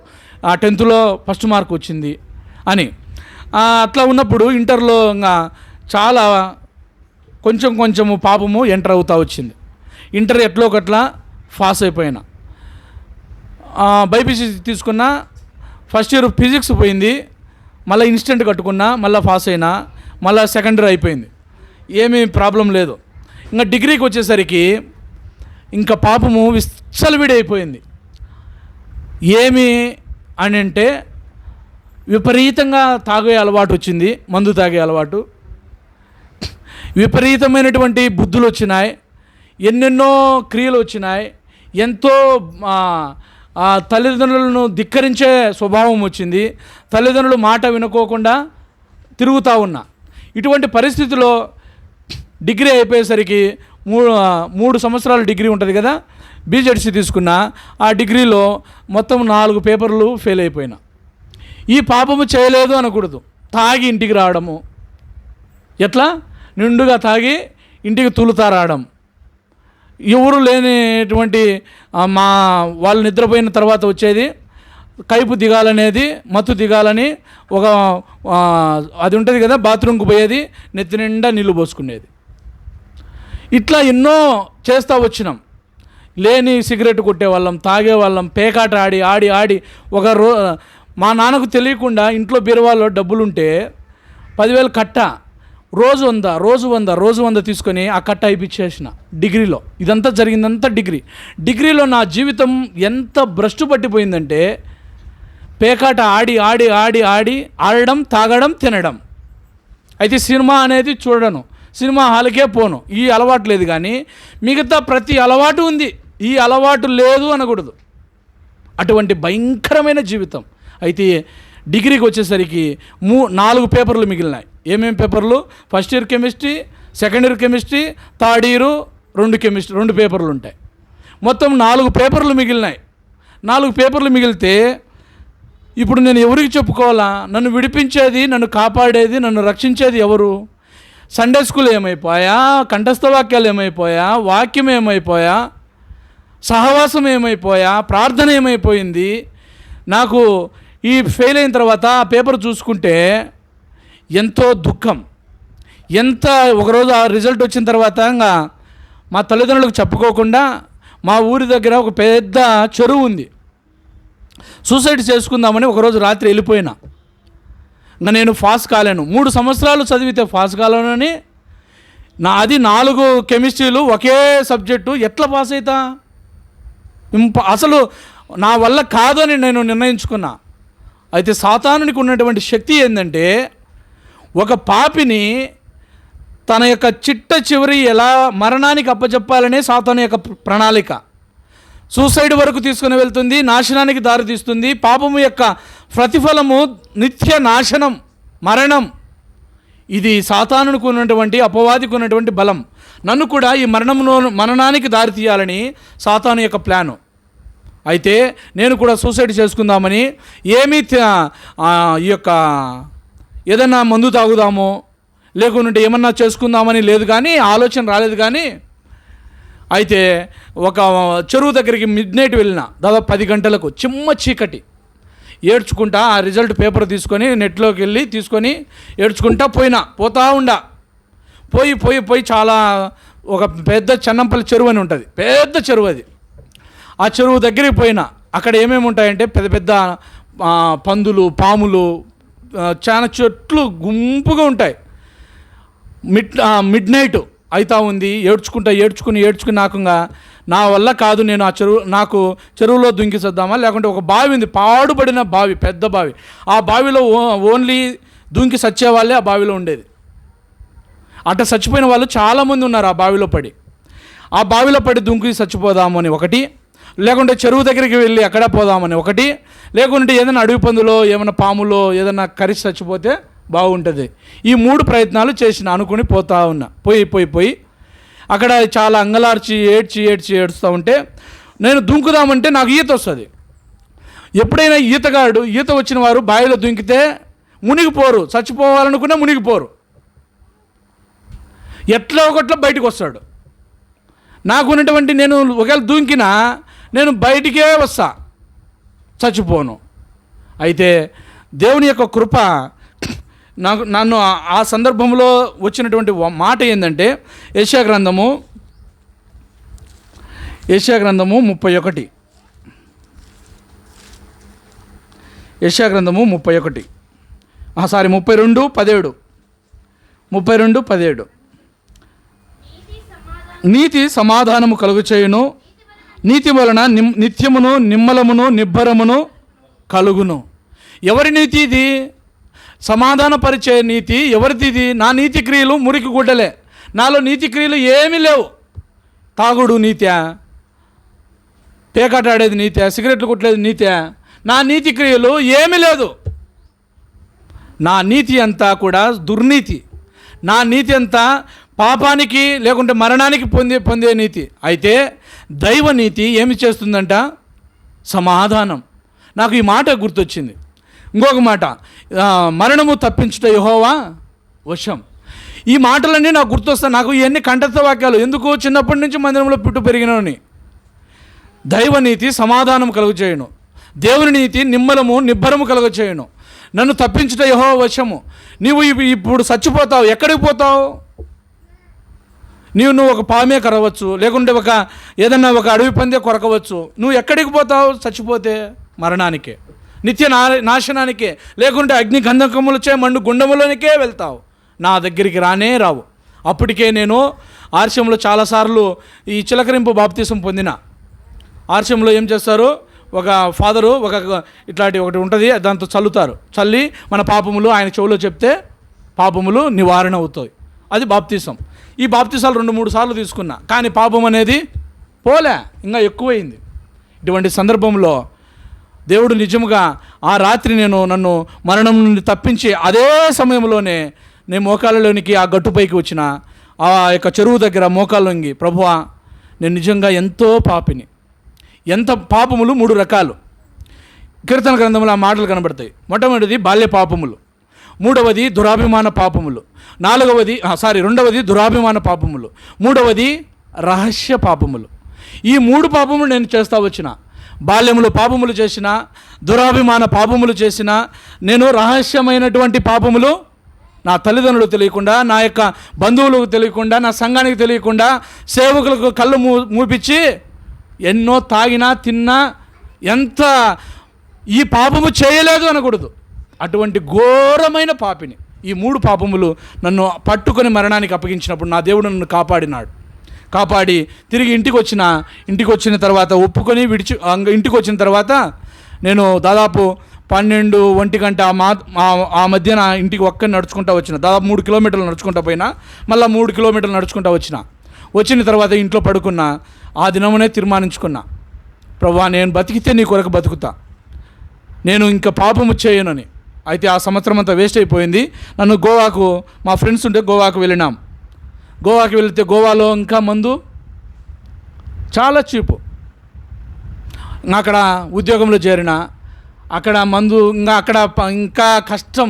10th ఫస్ట్ మార్క్ వచ్చింది అని. అట్లా ఉన్నప్పుడు ఇంటర్లో ఇంకా చాలా కొంచెము పాపము ఎంటర్ అవుతూ వచ్చింది. ఇంటర్ ఎట్లో ఒకట్లా పాస్ అయిపోయినా. బైపీసీ తీసుకున్నా, ఫస్ట్ ఇయర్ ఫిజిక్స్ పోయింది, మళ్ళీ ఇన్స్టెంట్ కట్టుకున్నా, మళ్ళీ పాస్ అయినా, మళ్ళీ సెకండరీ అయిపోయింది, ఏమీ ప్రాబ్లం లేదు. ఇంకా డిగ్రీకి వచ్చేసరికి ఇంకా పాపము విచ్చలవిడి అయిపోయింది. ఏమి అని అంటే విపరీతంగా తాగే అలవాటు వచ్చింది, మందు తాగే అలవాటు. విపరీతమైనటువంటి బుద్ధులు వచ్చినాయి, ఎన్నెన్నో క్రియలు వచ్చినాయి, ఎంతో ఆ తల్లిదండ్రులను ధిక్కరించే స్వభావం వచ్చింది. తల్లిదండ్రులు మాట వినుకోకుండా తిరుగుతూ ఉన్నా. ఇటువంటి పరిస్థితిలో డిగ్రీ అయిపోయేసరికి 3 సంవత్సరాల డిగ్రీ ఉంటుంది కదా, బీజెడ్సీ తీసుకున్నా. ఆ డిగ్రీలో మొత్తం 4 పేపర్లు ఫెయిల్ అయిపోయినా. ఈ పాపము చేయలేదు అనకూడదు. తాగి ఇంటికి రావడము, ఎట్లా నిండుగా తాగి ఇంటికి తులుతా రావడం, ఎవరు లేనిటువంటి వాళ్ళు నిద్రపోయిన తర్వాత వచ్చేది కైపు దిగాలనేది, మత్తు దిగాలని ఒక అది ఉంటుంది కదా, బాత్రూమ్కి పోయేది, నెత్తి నిండా నీళ్ళు పోసుకునేది. ఇట్లా ఎన్నో చేస్తూ వచ్చినాం. లేని సిగరెట్ కొట్టేవాళ్ళం, తాగేవాళ్ళం, పేకాట ఆడి ఆడి ఆడి మా నాన్నకు తెలియకుండా ఇంట్లో బీరువాలో డబ్బులుంటే 10,000 కట్ట, రోజు 100 తీసుకొని ఆ కట్ట అయిపించేసిన డిగ్రీలో. ఇదంతా జరిగిందంతా డిగ్రీలో నా జీవితం ఎంత భ్రష్టు పట్టిపోయిందంటే, పేకాట ఆడి ఆడి ఆడి ఆడి ఆడడం, తాగడం, తినడం. అయితే సినిమా అనేది చూడను, సినిమా హాల్కే పోను. ఈ అలవాటు లేదు. కానీ మిగతా ప్రతి అలవాటు ఉంది, ఈ అలవాటు లేదు అనకూడదు. అటువంటి భయంకరమైన జీవితం. అయితే డిగ్రీకి వచ్చేసరికి 4 పేపర్లు మిగిలినాయి. ఏమేమి పేపర్లు? First year chemistry, second year chemistry, third year 2 పేపర్లు ఉంటాయి. మొత్తం 4 పేపర్లు మిగిలినాయి. 4 పేపర్లు మిగిలితే ఇప్పుడు నేను ఎవరికి చెప్పుకోవాలా? నన్ను విడిపించేది, నన్ను కాపాడేది, నన్ను రక్షించేది ఎవరు? సండే స్కూల్ ఏమైపోయా, కంఠస్థ వాక్యాలు ఏమైపోయా, వాక్యం ఏమైపోయా, సహవాసం ఏమైపోయా, ప్రార్థన ఏమైపోయింది? నాకు ఈ ఫెయిల్ అయిన తర్వాత ఆ పేపర్ చూసుకుంటే ఎంతో దుఃఖం. ఒకరోజు ఆ రిజల్ట్ వచ్చిన తర్వాత ఇంకా మా తల్లిదండ్రులకు చెప్పుకోకుండా మా ఊరి దగ్గర ఒక పెద్ద చెరువు ఉంది, సూసైడ్ చేసుకుందామని ఒకరోజు రాత్రి వెళ్ళిపోయినా. ఇంకా నేను పాస్ కాలేను. 3 సంవత్సరాలు చదివితే పాస్ కాలేనని, అది 4 కెమిస్ట్రీలు ఒకే సబ్జెక్టు, ఎట్లా పాస్ అవుతా? అసలు నా వల్ల కాదు అని నేను నిర్ణయించుకున్నా. అయితే సాతానునికి ఉన్నటువంటి శక్తి ఏంటంటే, ఒక పాపిని తన యొక్క చిట్ట చివరి ఎలా మరణానికి అప్పచెప్పాలనే సాతాను యొక్క ప్రణాళిక. సూసైడ్ వరకు తీసుకుని వెళ్తుంది, నాశనానికి దారితీస్తుంది. పాపము యొక్క ప్రతిఫలము నిత్య నాశనం, మరణం. ఇది సాతానునికి ఉన్నటువంటి, అపవాదికి ఉన్నటువంటి బలం. నన్ను కూడా ఈ మరణానికి దారి తీయాలని సాతాను యొక్క ప్లాను. అయితే నేను కూడా సూసైడ్ చేసుకుందామని ఈ యొక్క ఏదన్నా మందు తాగుదామో లేకుంటే ఏమన్నా చేసుకుందామని లేదు, కానీ ఆలోచన రాలేదు. కానీ అయితే ఒక చెరువు దగ్గరికి మిడ్నైట్ వెళ్ళిన, దాదాపు 10 గంటలకు, చిమ్మ చీకటి. ఏడ్చుకుంటా ఆ రిజల్ట్ పేపర్ తీసుకొని నెట్లోకి వెళ్ళి తీసుకొని ఏడ్చుకుంటా పోతా ఉండా. పోయి చాలా ఒక పెద్ద చెన్నంపల్లి చెరువు అని ఉంటుంది, పెద్ద చెరువు అది. ఆ చెరువు దగ్గరికి పోయినా. అక్కడ ఏమేమి ఉంటాయంటే పెద్ద పెద్ద పందులు, పాములు, చాలా చెట్లు గుంపుగా ఉంటాయి. మిడ్ నైట్ అవుతా ఉంది. ఏడ్చుకుని నాకుంగా నా వల్ల కాదు, నేను నాకు చెరువులో దుంకిసేద్దామా, లేకుంటే ఒక బావి ఉంది, పాడుపడిన బావి, పెద్ద బావి. ఆ బావిలో ఓన్లీ దుంకి సచ్చే వాళ్ళే ఆ బావిలో ఉండేది. అట్లా చచ్చిపోయిన వాళ్ళు చాలామంది ఉన్నారు ఆ బావిలో పడి దుంకి చచ్చిపోదాము అని ఒకటి, లేకుంటే చెరువు దగ్గరికి వెళ్ళి అక్కడ పోదామని ఒకటి, లేకుంటే ఏదైనా అడవి పందులో ఏమైనా పాములో ఏదైనా కరిచి చచ్చిపోతే బాగుంటుంది. ఈ 3 ప్రయత్నాలు అనుకుని పోతా ఉన్నా. పోయి అక్కడ చాలా అంగలార్చి ఏడ్చుతూ ఉంటే, నేను దుంకుదామంటే నాకు ఈత వస్తుంది. ఎప్పుడైనా ఈత వచ్చిన వారు బావిలో దుంకితే మునిగిపోరు, చచ్చిపోవాలనుకున్నా మునిగిపోరు, ఎట్లా ఒకట్లా బయటకు వస్తాడు. నాకు ఉన్నటువంటి, నేను ఒకవేళ దుంకినా నేను బయటికే వస్తా, చచ్చిపోను. అయితే దేవుని యొక్క కృప నన్ను ఆ సందర్భంలో వచ్చినటువంటి మాట ఏంటంటే, యెషయా గ్రంథము 31, యెషయా గ్రంథము 32:17 నీతి సమాధానము కలుగుచేయును, నీతి వలన నిత్యమును నిమ్మలమును నిబ్బరమును కలుగును. ఎవరి నీతి ఇది? సమాధానపరిచే నీతి ఎవరిది ఇది? నా నీతి క్రియలు మురికి గుడ్డలే, నాలో నీతి క్రియలు ఏమీ లేవు. తాగుడు నీత్యా, పేకాట ఆడేది నీతే, సిగరెట్లు కొట్టలేదు నీతే. నా నీతి క్రియలు ఏమీ లేదు. నా నీతి అంతా కూడా దుర్నీతి. నా నీతి అంతా పాపానికి లేకుంటే మరణానికి పొందే నీతి. అయితే దైవ నీతి ఏమి చేస్తుందంట? సమాధానం. నాకు ఈ మాట గుర్తొచ్చింది. ఇంకొక మాట, మరణము తప్పించుట యెహోవా వశం. ఈ మాటలన్నీ నాకు గుర్తొస్తాయి. నాకు ఇవన్నీ కంఠస్థ వాక్యాలు. ఎందుకు? చిన్నప్పటి నుంచి మందిరంలో పుట్టు పెరిగినని. దైవనీతి సమాధానం కలుగచేయును, దేవుని నీతి నిమ్మలము నిబ్బరము కలుగచేయును. నన్ను తప్పించుట యెహోవా వశము. నీవు ఇప్పుడు చచ్చిపోతావు. ఎక్కడికి పోతావు? నువ్వు ఒక పామే కరవచ్చు, లేకుంటే ఏదన్నా ఒక అడవి పందే కొరకవచ్చు. నువ్వు ఎక్కడికి పోతావు? చచ్చిపోతే మరణానికే, నిత్య నాశనానికే, లేకుంటే అగ్ని గంధకములచే మండు గుండములోనికే వెళ్తావు. నా దగ్గరికి రానే రావు. అప్పటికే నేను ఆర్షంలో చాలాసార్లు ఈ చిలకరింపు బాప్తీసం పొందిన. ఆర్షంలో ఏం చేస్తారు? ఒక ఫాదరు ఇట్లాంటి ఒకటి ఉంటుంది, దాంతో చల్లుతారు. చల్లి మన పాపములు ఆయన చెవులో చెప్తే పాపములు నివారణ అవుతాయి. అది బాప్తీసం. ఈ బాప్తీసాలు 2-3 సార్లు తీసుకున్నా, కానీ పాపం అనేది పోలే, ఇంకా ఎక్కువైంది. ఇటువంటి సందర్భంలో దేవుడు నిజముగా ఆ రాత్రి నన్ను మరణం నుండి తప్పించి అదే సమయంలోనే నేను మోకాళ్ళలోనికి ఆ గట్టుపైకి వచ్చిన ఆ యొక్క చెరువు దగ్గర మోకాళ్ళొంగి, ప్రభువా నేను నిజంగా ఎంతో పాపిని. ఎంత పాపములు 3 రకాలు కీర్తన గ్రంథంలో ఆ మాటలు కనబడతాయి. మొట్టమొదటిది బాల్య పాపములు, మూడవది దురాభిమాన పాపములు, రెండవది దురాభిమాన పాపములు, మూడవది రహస్య పాపములు. ఈ 3 పాపములు నేను చేస్తూ వచ్చిన. బాల్యములో పాపములు చేసిన, దురాభిమాన పాపములు చేసిన, నేను రహస్యమైనటువంటి పాపములు నా తల్లిదండ్రులకు తెలియకుండా, నా యొక్క బంధువులకు తెలియకుండా, నా సంఘానికి తెలియకుండా, సేవకులకు కళ్ళు మూపించి ఎన్నో తాగినా తిన్నా ఎంత ఈ పాపము చేయలేదు అనకూడదు. అటువంటి ఘోరమైన పాపిని. ఈ 3 పాపములు నన్ను పట్టుకొని మరణానికి అప్పగించినప్పుడు నా దేవుడు నన్ను కాపాడి తిరిగి ఇంటికి వచ్చిన తర్వాత ఒప్పుకొని ఇంటికి వచ్చిన తర్వాత నేను దాదాపు 12-1 గంట ఆ మధ్యన ఇంటికి ఒక్కని నడుచుకుంటూ వచ్చిన. దాదాపు 3 కిలోమీటర్లు నడుచుకుంటూ పోయినా, మళ్ళీ 3 కిలోమీటర్లు నడుచుకుంటూ వచ్చిన తర్వాత ఇంట్లో పడుకున్నా. ఆ దినమునే తీర్మానించుకున్నా, ప్రభువా నేను బతికితే నీ కొరకు బతుకుతా, నేను ఇంకా పాపము చేయనని. అయితే ఆ సంవత్సరం అంతా వేస్ట్ అయిపోయింది. నన్ను గోవాకు, మా ఫ్రెండ్స్ ఉంటే గోవాకు వెళ్ళినాం. గోవాకి వెళితే గోవాలో ఇంకా మందు చాలా చీపు. అక్కడ ఉద్యోగంలో చేరిన, అక్కడ మందు ఇంకా కష్టం.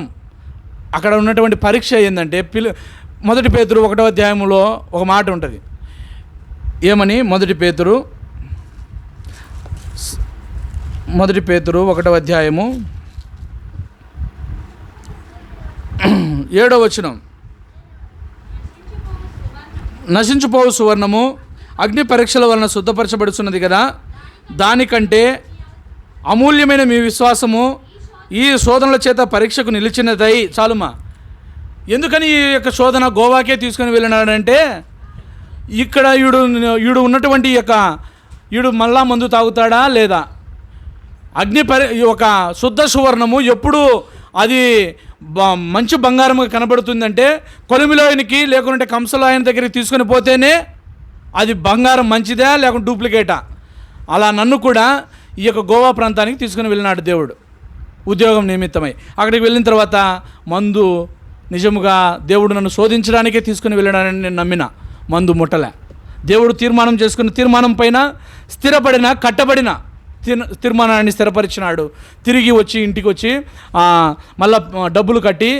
అక్కడ ఉన్నటువంటి పరీక్ష ఏంటంటే 1 పేతురు 1వ అధ్యాయంలో ఒక మాట ఉంటుంది. ఏమని? 1 పేతురు 1వ అధ్యాయము 7వ వచనం, నశించిపోవు సువర్ణము అగ్ని పరీక్షల వలన శుద్ధపరచబడుతున్నది కదా, దానికంటే అమూల్యమైన మీ విశ్వాసము ఈ శోధనల చేత పరీక్షకు నిలిచినదై. చాలుమా. ఎందుకని ఈ యొక్క శోధన గోవాకే తీసుకొని వెళ్ళినాడంటే, ఇక్కడ ఈడు ఉన్నటువంటి ఈడు మళ్ళా మందు తాగుతాడా లేదా? ఒక శుద్ధ సువర్ణము ఎప్పుడు అది మంచి బంగారంగా కనబడుతుందంటే, కొలిమిలోయనికి లేకుంటే కంసలాయన దగ్గరికి తీసుకొని పోతేనే అది బంగారం మంచిదా లేకుంటే డూప్లికేటా. అలా నన్ను కూడా ఈ యొక్క గోవా ప్రాంతానికి తీసుకుని వెళ్ళినాడు దేవుడు ఉద్యోగం నిమిత్తమై. అక్కడికి వెళ్ళిన తర్వాత మందు నిజముగా దేవుడు నన్ను శోధించడానికే తీసుకుని వెళ్ళడానని నేను నమ్మిన. మందు ముట్టలే. దేవుడు తీర్మానం చేసుకున్న తీర్మానం పైన కట్టబడిన తీర్మానాన్ని స్థిరపరిచినాడు. తిరిగి ఇంటికి వచ్చి మళ్ళా డబ్బులు కట్టి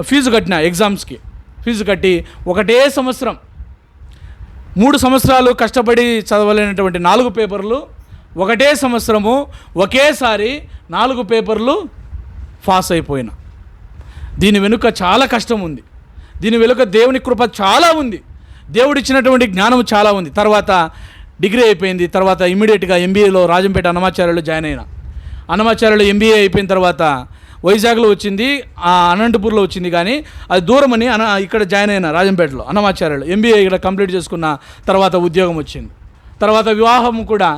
ఫీజు కట్టిన. ఎగ్జామ్స్కి ఫీజు కట్టి 1 సంవత్సరం 3 సంవత్సరాలు కష్టపడి చదవలేనటువంటి 4 పేపర్లు 1 సంవత్సరము ఒకేసారి 4 పేపర్లు పాస్ అయిపోయినా. దీని వెనుక చాలా కష్టం ఉంది. దీని వెనుక దేవుని కృప చాలా ఉంది. దేవుడు ఇచ్చినటువంటి జ్ఞానం చాలా ఉంది. తర్వాత డిగ్రీ అయిపోయింది. తర్వాత ఇమ్మీడియట్గా ఎంబీఏలో రాజంపేట అన్నమాచార్యలో జాయిన్ అయినా. అన్నమాచార్యలో ఎంబీఏ అయిపోయిన తర్వాత వైజాగ్లో వచ్చింది, అనంతపూర్లో వచ్చింది, కానీ అది దూరమని ఇక్కడ జాయిన్ అయినా రాజంపేటలో అన్నమాచార్యలో ఎంబీఏ ఇక్కడ కంప్లీట్ చేసుకున్న తర్వాత ఉద్యోగం వచ్చింది. తర్వాత వివాహం కూడా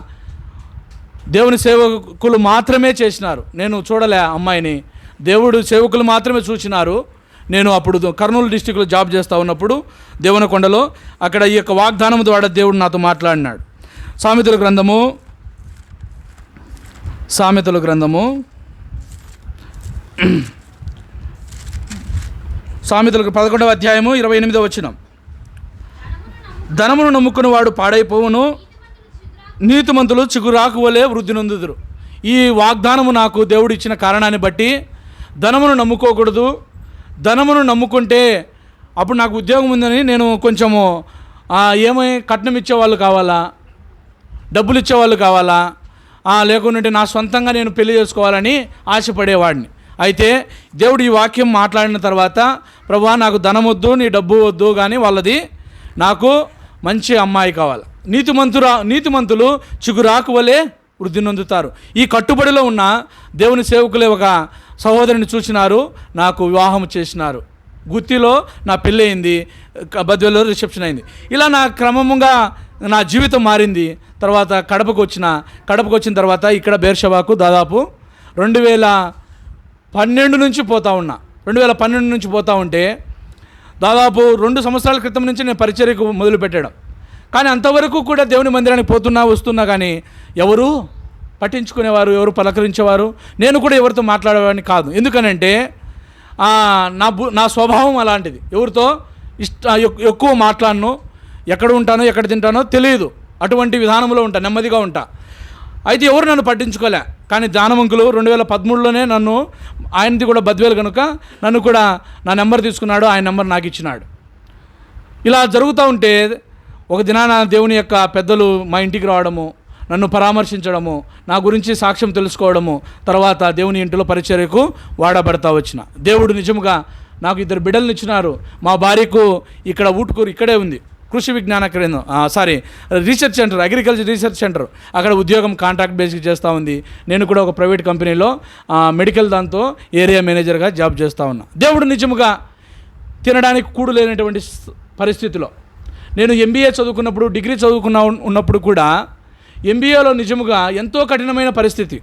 దేవుని సేవకులు మాత్రమే చేసినారు. నేను చూడలే అమ్మాయిని, దేవుడు సేవకులు మాత్రమే చూసినారు. నేను అప్పుడు కర్నూలు డిస్టిక్లో జాబ్ చేస్తూ ఉన్నప్పుడు దేవనకొండలో అక్కడ ఈ యొక్క వాగ్దానం ద్వారా దేవుడు నాతో మాట్లాడినాడు. సామెతల గ్రంథము సామెతలకు 11వ అధ్యాయము 28వ వచనం. ధనమును నమ్ముకుని వాడు పాడైపోవును, నీతిమంతులు చిగురాకు వలె వృద్ధి నొందుదురు. ఈ వాగ్దానము నాకు దేవుడు ఇచ్చిన కారణాన్ని బట్టి ధనమును నమ్ముకోకూడదు. ధనమును నమ్ముకుంటే అప్పుడు నాకు ఉద్యోగం ఉందని నేను కొంచెము కట్నం ఇచ్చేవాళ్ళు కావాలా, డబ్బులు ఇచ్చేవాళ్ళు కావాలా, లేకుంటే నా సొంతంగా నేను పెళ్లి చేసుకోవాలని ఆశపడేవాడిని. అయితే దేవుడు ఈ వాక్యం మాట్లాడిన తర్వాత, ప్రభువా నాకు ధనం వద్దు, నీ డబ్బు వద్దు, కానీ వాళ్ళది నాకు మంచి అమ్మాయి కావాలి. నీతిమంతులు చిగురాకు వలె వృద్ధి నొందుతారు. ఈ కట్టుబడిలో ఉన్న దేవుని సేవకులే ఒక సహోదరుని చూసినారు, నాకు వివాహం చేసినారు. గుత్తిలో నా పెళ్ళి అయింది, బద్వేలో రిసెప్షన్ అయింది. ఇలా నా క్రమంగా నా జీవితం మారింది. తర్వాత కడపకు వచ్చిన తర్వాత ఇక్కడ బేర్షవాకు దాదాపు 2012 నుంచి పోతా ఉన్నా. 2012 నుంచి పోతా ఉంటే దాదాపు 2 సంవత్సరాల క్రితం నుంచి నేను పరిచర్యకు మొదలుపెట్టడం. కానీ అంతవరకు కూడా దేవుని మందిరానికి వస్తున్నా కానీ ఎవరు పట్టించుకునేవారు, ఎవరు పలకరించేవారు, నేను కూడా ఎవరితో మాట్లాడేవాడిని కాదు. ఎందుకనంటే నా స్వభావం అలాంటిది. ఎవరితో ఎక్కువ మాట్లాడను, ఎక్కడ ఉంటానో ఎక్కడ తింటానో తెలియదు, అటువంటి విధానంలో ఉంటా, నెమ్మదిగా ఉంటా. అయితే ఎవరు నన్ను పట్టించుకోలే. కానీ జ్ఞానవంకులు 2013లోనే నన్ను, ఆయనది కూడా బద్వేలు కనుక నన్ను కూడా నా నెంబర్ తీసుకున్నాడు, ఆయన నెంబర్ నాకు ఇచ్చినాడు. ఇలా జరుగుతూ ఉంటే ఒక దినాన దేవుని యొక్క పెద్దలు మా ఇంటికి రావడము, నన్ను పరామర్శించడము, నా గురించి సాక్ష్యం తెలుసుకోవడము, తర్వాత దేవుని ఇంటిలో పరిచర్యకు వాడబడతా వచ్చిన. దేవుడు నిజముగా నాకు 2 బిడ్డలను ఇచ్చినారు. మా భార్యకు ఇక్కడ ఊటుకూరు ఇక్కడే ఉంది, కృషి విజ్ఞాన కేంద్రం, research centre, agriculture research centre, అక్కడ ఉద్యోగం కాంట్రాక్ట్ బేస్కి చేస్తూ ఉంది. నేను కూడా ఒక ప్రైవేట్ కంపెనీలో మెడికల్ దాంతో ఏరియా మేనేజర్గా జాబ్ చేస్తూ ఉన్నా. దేవుడు నిజముగా తినడానికి కూడు లేనటువంటి పరిస్థితిలో, నేను ఎంబీఏ చదువుకున్నప్పుడు, డిగ్రీ ఉన్నప్పుడు కూడా ఎంబీఏలో నిజముగా ఎంతో కఠినమైన పరిస్థితి.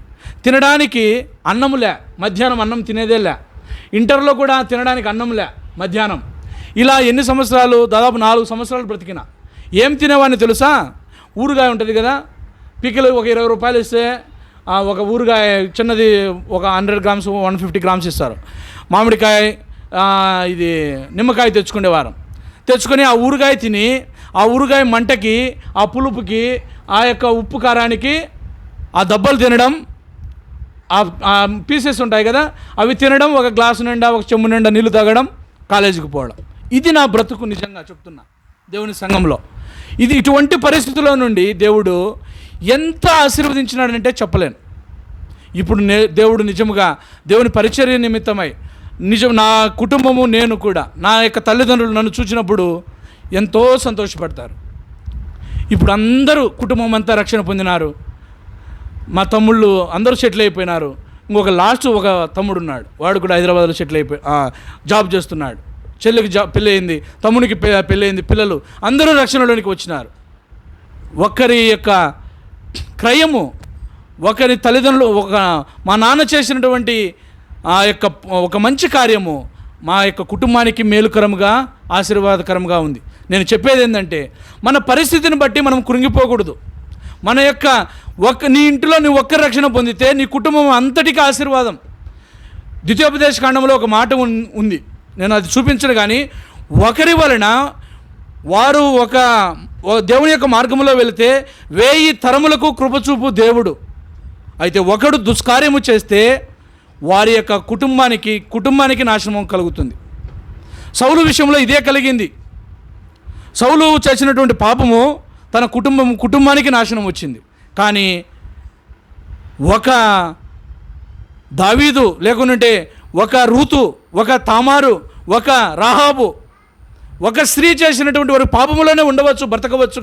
తినడానికి అన్నములే, మధ్యాహ్నం అన్నం తినేదేలే. ఇంటర్లో కూడా తినడానికి అన్నంలే మధ్యాహ్నం. ఇలా ఎన్ని సంవత్సరాలు, దాదాపు 4 సంవత్సరాలు బ్రతికిన. ఏం తినేవాడిని తెలుసా? ఊరుగాయ ఉంటుంది కదా, పికిలు ఒక 20 రూపాయలు ఇస్తే ఒక ఊరుగాయ చిన్నది ఒక 100 గ్రామ్స్ 150 గ్రామ్స్ ఇస్తారు. మామిడికాయ, ఇది నిమ్మకాయ తెచ్చుకొని ఆ ఊరుగాయ తిని, ఆ ఊరుగాయ మంటకి, ఆ పులుపుకి, ఆ యొక్క ఉప్పు కారానికి ఆ దెబ్బలు తినడం, ఆ పీసెస్ ఉంటాయి కదా అవి తినడం, ఒక గ్లాసు నిండా ఒక చెంబు నిండా నీళ్ళు తాగడం, కాలేజీకి పోవడం. ఇది నా బ్రతుకు. నిజంగా చెప్తున్నా, దేవుని సంఘంలో ఇది ఇటువంటి పరిస్థితుల్లో నుండి దేవుడు ఎంత ఆశీర్వదించినాడంటే చెప్పలేను. ఇప్పుడు దేవుడు నిజముగా దేవుని పరిచర్య నిమిత్తమై నా కుటుంబము, నేను కూడా, నా యొక్క తల్లిదండ్రులు నన్ను చూసినప్పుడు ఎంతో సంతోషపడతారు. ఇప్పుడు అందరూ కుటుంబం అంతా రక్షణ పొందినారు. మా తమ్ముళ్ళు అందరూ సెటిల్ అయిపోయినారు. ఇంకొక ఒక తమ్ముడు ఉన్నాడు, వాడు కూడా హైదరాబాద్లో సెటిల్ జాబ్ చేస్తున్నాడు. చెల్లికి పెళ్ళి అయింది, తమ్మునికి పెళ్ళి అయింది, పిల్లలు అందరూ రక్షణలోనికి వచ్చినారు. ఒకరి యొక్క క్రయము, ఒకరి తల్లిదండ్రులు, మా నాన్న చేసినటువంటి ఆ యొక్క ఒక మంచి కార్యము మా యొక్క కుటుంబానికి మేలుకరంగా, ఆశీర్వాదకరంగా ఉంది. నేను చెప్పేది ఏంటంటే, మన పరిస్థితిని బట్టి మనం కృంగిపోకూడదు. మన యొక్క నీ ఇంటిలో నువ్వు ఒక్క రక్షణ పొందితే నీ కుటుంబం అంతటికి ఆశీర్వాదం. ద్వితీయోపదేశ కాండంలో ఒక మాట ఉంది, నేను అది చూపించను. కానీ ఒకరి వలన వారు ఒక దేవుని యొక్క మార్గంలో వెళితే 1000 తరములకు కృపచూపు దేవుడు. అయితే ఒకడు దుష్కార్యము చేస్తే వారి యొక్క కుటుంబానికి నాశనం కలుగుతుంది. సౌలు విషయంలో ఇదే కలిగింది. సౌలు చేసినటువంటి పాపము తన కుటుంబానికి నాశనం వచ్చింది. కానీ ఒక దావీదు, లేకుంటే ఒక రూతు, ఒక తామారు, ఒక రాహాబు, ఒక స్త్రీ చేసినటువంటి వారి పాపములోనే ఉండవచ్చు, బ్రతకవచ్చు.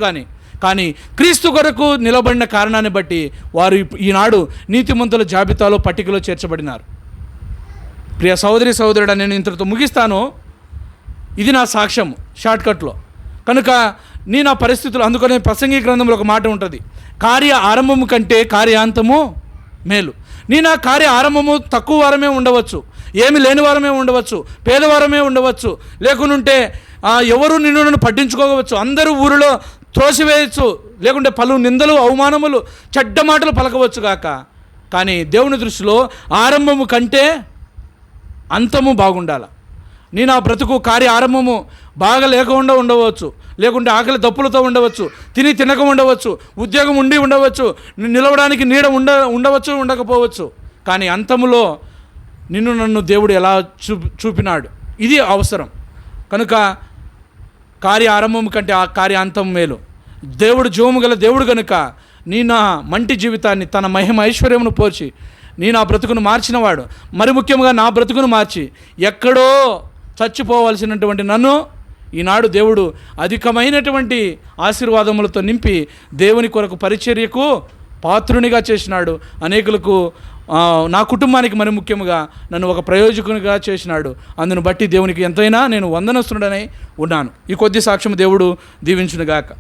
కానీ క్రీస్తు కొరకు నిలబడిన కారణాన్ని బట్టి వారు ఈనాడు నీతిమంతుల జాబితాలో, పట్టికలో చేర్చబడినారు. ప్రియ సహోదరుడా, నేను ఇంతటితో ముగిస్తాను. ఇది నా సాక్ష్యం షార్ట్కట్లో. కనుక నా పరిస్థితులు, అందుకనే ప్రసంగి గ్రంథంలో ఒక మాట ఉంటుంది, కార్య ఆరంభము కంటే కార్యాంతము మేలు. నా కార్య ఆరంభము తక్కువ వారమే ఉండవచ్చు, ఏమి లేని వారమే ఉండవచ్చు, పేదవారమే ఉండవచ్చు, లేకుంటే ఎవరు నన్ను పట్టించుకోవచ్చు. అందరూ ఊరిలో త్రోసివేయచ్చు, లేకుంటే పలు నిందలు, అవమానములు, చెడ్డ మాటలు పలకవచ్చు గాక. కానీ దేవుని దృష్టిలో ఆరంభము కంటే అంతము బాగుండాలి. నీ నా బ్రతుకు కార్య ఆరంభము బాగా లేకుండా ఉండవచ్చు, లేకుంటే ఆకలి దప్పులతో ఉండవచ్చు, తినక ఉండవచ్చు, ఉద్యోగం ఉండి ఉండవచ్చు, నిలవడానికి నీడ ఉండవచ్చు ఉండకపోవచ్చు. కానీ అంతములో నిన్ను నన్ను దేవుడు ఎలా చూపినాడు, ఇది అవసరం. కనుక కార్య ఆరంభం కంటే ఆ కార్యాంతం మేలు. దేవుడు జీవము గల దేవుడు కనుక నీ నా మంటి జీవితాన్ని తన మహిమ ఐశ్వర్యమును పోర్చి నీ నా బ్రతుకును మార్చినవాడు. మరి ముఖ్యంగా నా బ్రతుకును మార్చి ఎక్కడో చచ్చిపోవలసినటువంటి నన్ను ఈనాడు దేవుడు అధికమైనటువంటి ఆశీర్వాదములతో నింపి దేవుని కొరకు పరిచర్యకు పాత్రునిగా చేసినాడు. అనేకులకు, నా కుటుంబానికి మరి ముఖ్యంగా నన్ను ఒక ప్రయోజకునిగా చేసినాడు. అందును బట్టి దేవునికి ఎంతైనా నేను వందనస్తుడనై ఉన్నాను. ఈ కొద్ది సాక్ష్యం దేవుడు దీవించునుగాక.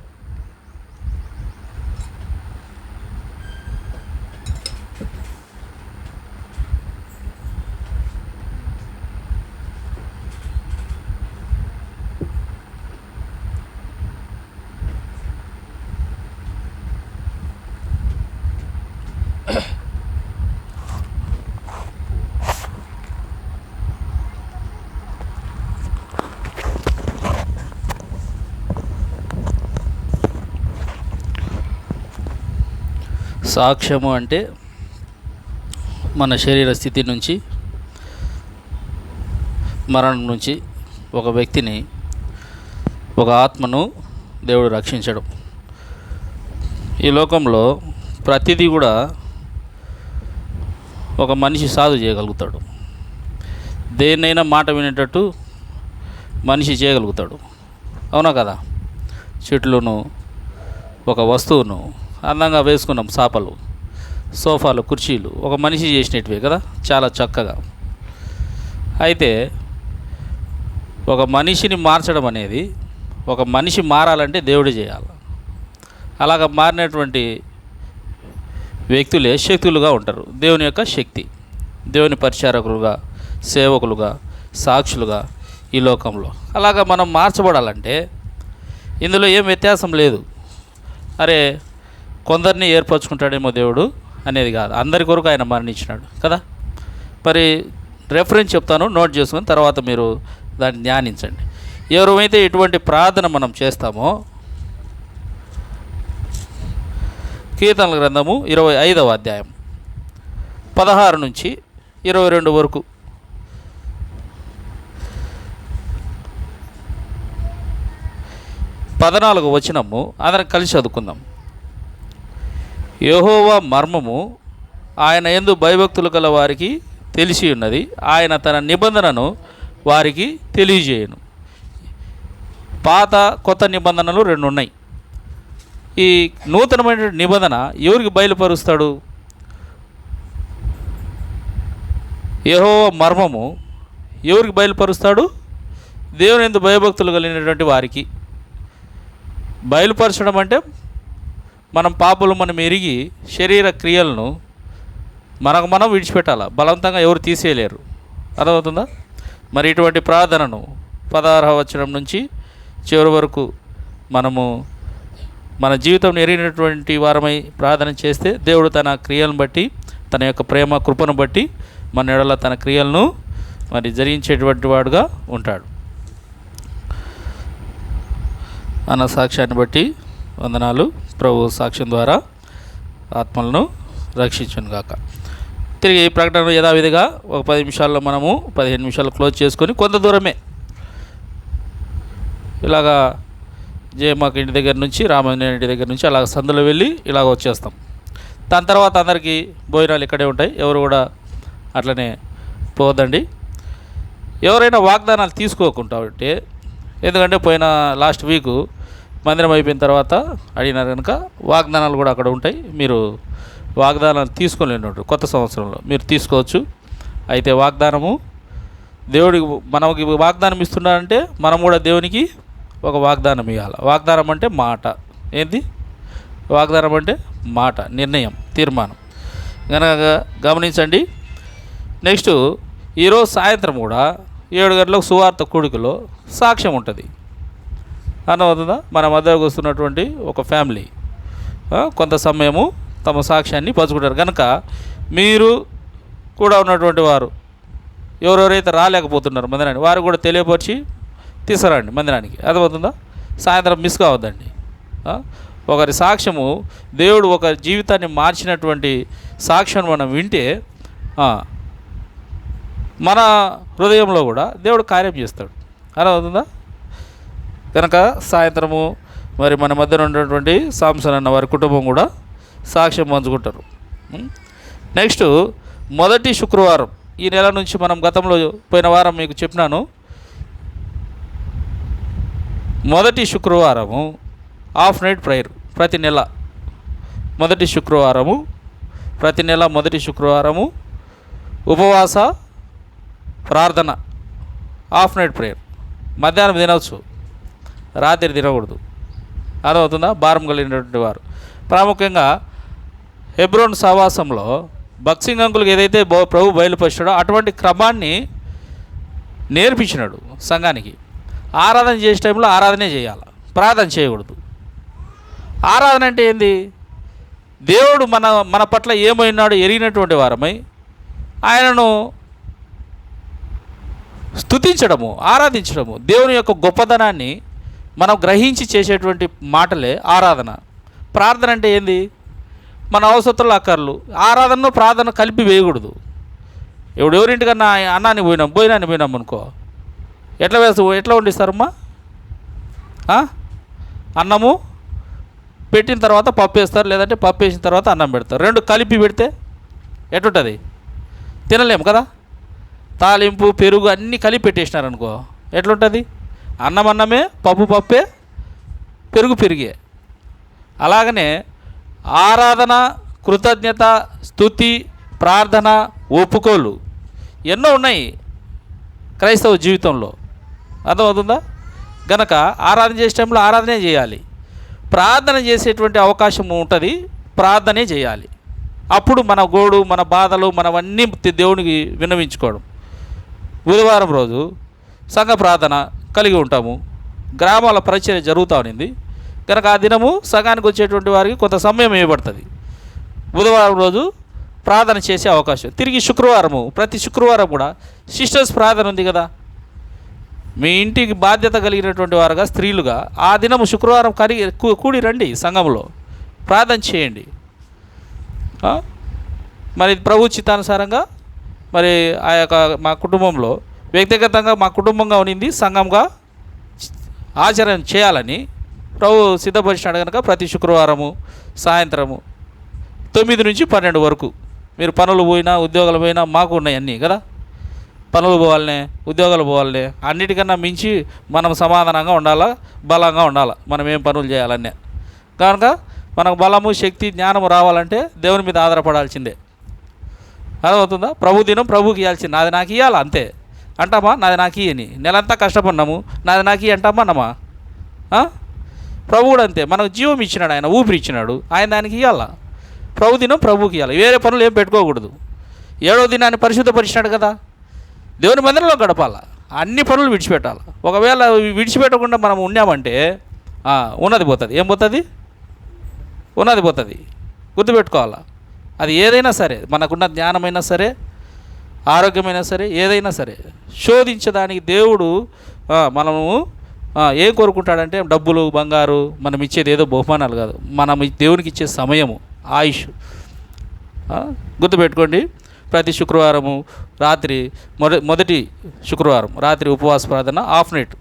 సాక్ష్యము అంటే మన శరీర స్థితి నుంచి, మరణం నుంచి ఒక వ్యక్తిని, ఒక ఆత్మను దేవుడు రక్షించడం. ఈ లోకంలో ప్రతిదీ కూడా ఒక మనిషి సాధు చేయగలుగుతాడు. దేన్నైనా మాట వినేటట్టు మనిషి చేయగలుగుతాడు. అవునా కదా? చెట్లును, ఒక వస్తువును అందంగా వేసుకున్నాం, చాపలు, సోఫాలు, కుర్చీలు ఒక మనిషి చేసినట్టువే కదా, చాలా చక్కగా. అయితే ఒక మనిషిని మార్చడం అనేది, ఒక మనిషి మారాలంటే దేవుడు చేయాలి. అలాగ మారినటువంటి వ్యక్తులే శక్తులుగా ఉంటారు. దేవుని యొక్క శక్తి, దేవుని పరిచారకులుగా, సేవకులుగా, సాక్షులుగా ఈ లోకంలో. అలాగా మనం మార్చబడాలంటే ఇందులో ఏం వ్యత్యాసం లేదు. అరే కొందరిని ఏర్పరచుకుంటాడేమో దేవుడు అనేది కాదు, అందరి కొరకు ఆయన మరణించినాడు కదా. మరి రెఫరెన్స్ చెప్తాను, నోట్ చేసుకుని తర్వాత మీరు దాన్ని ధ్యానించండి. ఎవరైతే ఇటువంటి ప్రార్థన మనం చేస్తామో, కీర్తనల గ్రంథము 25వ అధ్యాయం 16 నుంచి 22 వరకు. పద్నాలుగు వచనము అందరం కలిసి చదువుకుందాం. యెహోవా మర్మము ఆయన యందు భయభక్తులు గల వారికి తెలిసి ఉన్నది, ఆయన తన నిబంధనను వారికి తెలియజేయను. పాత కొత్త నిబంధనలు రెండు ఉన్నాయి. ఈ నూతనమైన నిబంధన ఎవరికి బయలుపరుస్తాడు? యెహోవా మర్మము ఎవరికి బయలుపరుస్తాడు? దేవుని యందు భయభక్తులు కలిగినటువంటి వారికి. బయలుపరచడం అంటే మనం పాపులు మనం ఎరిగి శరీర క్రియలను మనకు మనం విడిచిపెట్టాలి. బలవంతంగా ఎవరు తీసేయలేరు. అర్థమవుతుందా? మరి ఇటువంటి ప్రార్థనను 16వ వచనం నుంచి చివరి వరకు మనము మన జీవితం ఎరిగినటువంటి వారమై ప్రార్థన చేస్తే దేవుడు తన క్రియలను బట్టి, తన యొక్క ప్రేమ కృపను బట్టి మన ఎడల తన క్రియలను మరి జరిగించేటువంటి వాడుగా ఉంటాడు. అన్న సాక్ష్యాన్ని బట్టి వందనాలు. ప్రభు సాక్ష్యం ద్వారా ఆత్మలను రక్షించును గాక. తిరిగి ఈ ప్రకటన యథావిధిగా ఒక 10 నిమిషాల్లో మనము 15 నిమిషాలు క్లోజ్ చేసుకొని కొంత దూరమే ఇలాగా జయమాక ఇంటి దగ్గర నుంచి, రామాంజనేయ ఇంటి దగ్గర నుంచి అలాగ సందులో వెళ్ళి ఇలాగ వచ్చేస్తాం. దాని తర్వాత అందరికీ భోజనాలు ఇక్కడే ఉంటాయి. ఎవరు కూడా అట్లనే పోదండి. ఎవరైనా వాగ్దానాలు తీసుకోకుండా ఉంటే, ఎందుకంటే పోయిన లాస్ట్ వీకు మందిరం అయిపోయిన తర్వాత అడిగినారు కనుక వాగ్దానాలు కూడా అక్కడ ఉంటాయి. మీరు వాగ్దానాలు తీసుకోలేనట్టు కొత్త సంవత్సరంలో మీరు తీసుకోవచ్చు. అయితే వాగ్దానము దేవుడికి మనకి వాగ్దానం ఇస్తున్నాడంటే మనం కూడా దేవునికి ఒక వాగ్దానం ఇవ్వాలి. వాగ్దానం అంటే మాట. ఏంది వాగ్దానం అంటే? మాట, నిర్ణయం, తీర్మానం. కనుక గమనించండి. నెక్స్ట్ ఈరోజు సాయంత్రం కూడా 7 గంటలకు సువార్త కూడికలో సాక్ష్యం ఉంటుంది. అర్థమవుతుందా? మన మధ్యకు వస్తున్నటువంటి ఒక ఫ్యామిలీ కొంత సమయము తమ సాక్ష్యాన్ని పంచుకుంటారు. కనుక మీరు కూడా ఉన్నటువంటి వారు ఎవరెవరైతే రాలేకపోతున్నారు మందిరానికి, వారు కూడా తెలియపరిచి తీసుకురండి మందిరానికి. అర్థమవుతుందా? సాయంత్రం మిస్ కావద్దండి. ఒకరి సాక్ష్యము, దేవుడు ఒక జీవితాన్ని మార్చినటువంటి సాక్ష్యం మనం వింటే మన హృదయంలో కూడా దేవుడు కార్యం చేస్తాడు. అర్థమవుతుందా? కనుక సాయంత్రము మరి మన మధ్యన ఉన్నటువంటి సాంసన్ అన్న వారి కుటుంబం కూడా సాక్ష్యం పంచుకుంటారు. నెక్స్ట్ మొదటి శుక్రవారం ఈ నెల నుంచి మనం గతంలో పోయిన వారం మీకు చెప్పినాను. మొదటి శుక్రవారము హాఫ్ నైట్ ప్రేయర్ ప్రతి నెల, మొదటి శుక్రవారము ప్రతి నెల మొదటి శుక్రవారము ఉపవాస ప్రార్థన హాఫ్ నైట్ ప్రేయర్. మధ్యాహ్నం తినవచ్చు, రాత్రి తినకూడదు. అర్థమవుతుందా? భారం కలిగినటువంటి వారు ప్రాముఖ్యంగా హెబ్రోన్ సహవాసంలో బక్సింగ్ అంకుల్కి ఏదైతే ప్రభు బయలుపరిచాడో అటువంటి క్రమాన్ని నేర్పించినాడు సంఘానికి. ఆరాధన చేసే టైంలో ఆరాధనే చేయాలి, ప్రార్థన చేయకూడదు. ఆరాధన అంటే ఏంది? దేవుడు మన పట్ల ఏమైనాడో ఎరిగినటువంటి వారమై ఆయనను స్తుతించడము, ఆరాధించడము, దేవుని యొక్క గొప్పదనాన్ని మనం గ్రహించి చేసేటువంటి మాటలే ఆరాధన. ప్రార్థన అంటే ఏంది? మన అవసరాలు అక్కర్లు ఆరాధనను ప్రార్థన కలిపి వేయకూడదు. ఎవరింటికన్నా అన్నాన్ని భోజనాన్ని పోయినాం అనుకో, ఎట్లా వండిస్తారమ్మా? అన్నము పెట్టిన తర్వాత పప్పు వేస్తారు, లేదంటే పప్పు వేసిన తర్వాత అన్నం పెడతారు. రెండు కలిపి పెడితే ఎటుంటుంది? తినలేము కదా. తాలింపు, పెరుగు అన్నీ కలిపి పెట్టేసినారనుకో ఎట్లుంటుంది? అన్నం అన్నమే, పప్పు పప్పే, పెరుగు పెరిగే. అలాగనే ఆరాధన, కృతజ్ఞత, స్తుతి, ప్రార్థన, ఒప్పుకోలు ఎన్నో ఉన్నాయి క్రైస్తవ జీవితంలో. అర్థమవుతుందా? గనక ఆరాధన చేసే టైంలో ఆరాధనే చేయాలి, ప్రార్థన చేసేటువంటి అవకాశం ఉంటుంది, ప్రార్థనే చేయాలి. అప్పుడు మన గోడు, మన బాధలు, మనవన్నీ దేవునికి విన్నవించుకోవడం. బుధవారం రోజు సంఘ ప్రార్థన కలిగి ఉంటాము. గ్రామాల పరిచర్య జరుగుతూ ఉన్నింది కనుక ఆ దినము సంఘానికి వచ్చేటువంటి వారికి కొంత సమయం ఇవ్వబడుతుంది. బుధవారం రోజు ప్రార్థన చేసే అవకాశం. తిరిగి శుక్రవారము, ప్రతి శుక్రవారం కూడా సిస్టర్స్ ప్రార్థన ఉంది కదా. మీ ఇంటికి బాధ్యత కలిగినటువంటి వారుగా, స్త్రీలుగా ఆ దినము శుక్రవారం కూడి రండి, సంఘంలో ప్రార్థన చేయండి. మరి ప్రభు చిత్తానుసారంగా మరి ఆ యొక్క మా కుటుంబంలో వ్యక్తిగతంగా మా కుటుంబంగా ఉన్నింది సంఘంగా ఆచరణ చేయాలని ప్రభు సిద్ధపరిచినాడు. కనుక ప్రతి శుక్రవారము సాయంత్రము 9 నుంచి 12 వరకు మీరు పనులు పోయినా, ఉద్యోగాలు పోయినా, మాకు ఉన్నాయి అన్నీ కదా. పనులు పోవాలనే, ఉద్యోగాలు పోవాలనే, అన్నిటికన్నా మించి మనం సమాధానంగా ఉండాలా, బలంగా ఉండాలా. మనం ఏం పనులు చేయాలనే. కనుక మనకు బలము, శక్తి, జ్ఞానము రావాలంటే దేవుని మీద ఆధారపడాల్సిందే. అర్థమవుతుందా? ప్రభు దినం ప్రభుకి ఇవ్వాల్సింది. నాది నాకు ఇవ్వాలా అంతే అంటామా? నాది నాకు ఇయ్యని, నెలంతా కష్టపడినాము, నాది నాకు అంటామా అన్నమా? ప్రభు కూడా అంతే, మనకు జీవం ఇచ్చినాడు, ఆయన ఊపిరి ఇచ్చినాడు, ఆయన దానికి ఇవ్వాలా. ప్రభు దినం ప్రభుకి ఇవ్వాలి, వేరే పనులు ఏం పెట్టుకోకూడదు. 7వ దినాన్ని పరిశుద్ధపరిచినాడు కదా, దేవుని మందిరంలో గడపాల, అన్ని పనులు విడిచిపెట్టాలి. ఒకవేళ విడిచిపెట్టకుండా మనం ఉన్నామంటే ఉన్నది పోతుంది. ఏం పోతుంది? ఉన్నది పోతుంది. గుర్తుపెట్టుకోవాలా. అది ఏదైనా సరే, మనకున్న జ్ఞానమైనా సరే, ఆరోగ్యమైనా సరే, ఏదైనా సరే శోధించడానికి దేవుడు మనము ఏం కోరుకుంటాడంటే డబ్బులు, బంగారు, మనం ఇచ్చేది ఏదో బహుమానాలు కాదు, మనం దేవునికి ఇచ్చే సమయము, ఆయుష్. గుర్తుపెట్టుకోండి. ప్రతి శుక్రవారము రాత్రి మొదటి శుక్రవారం రాత్రి ఉపవాస ప్రార్థన హాఫ్ నైట్.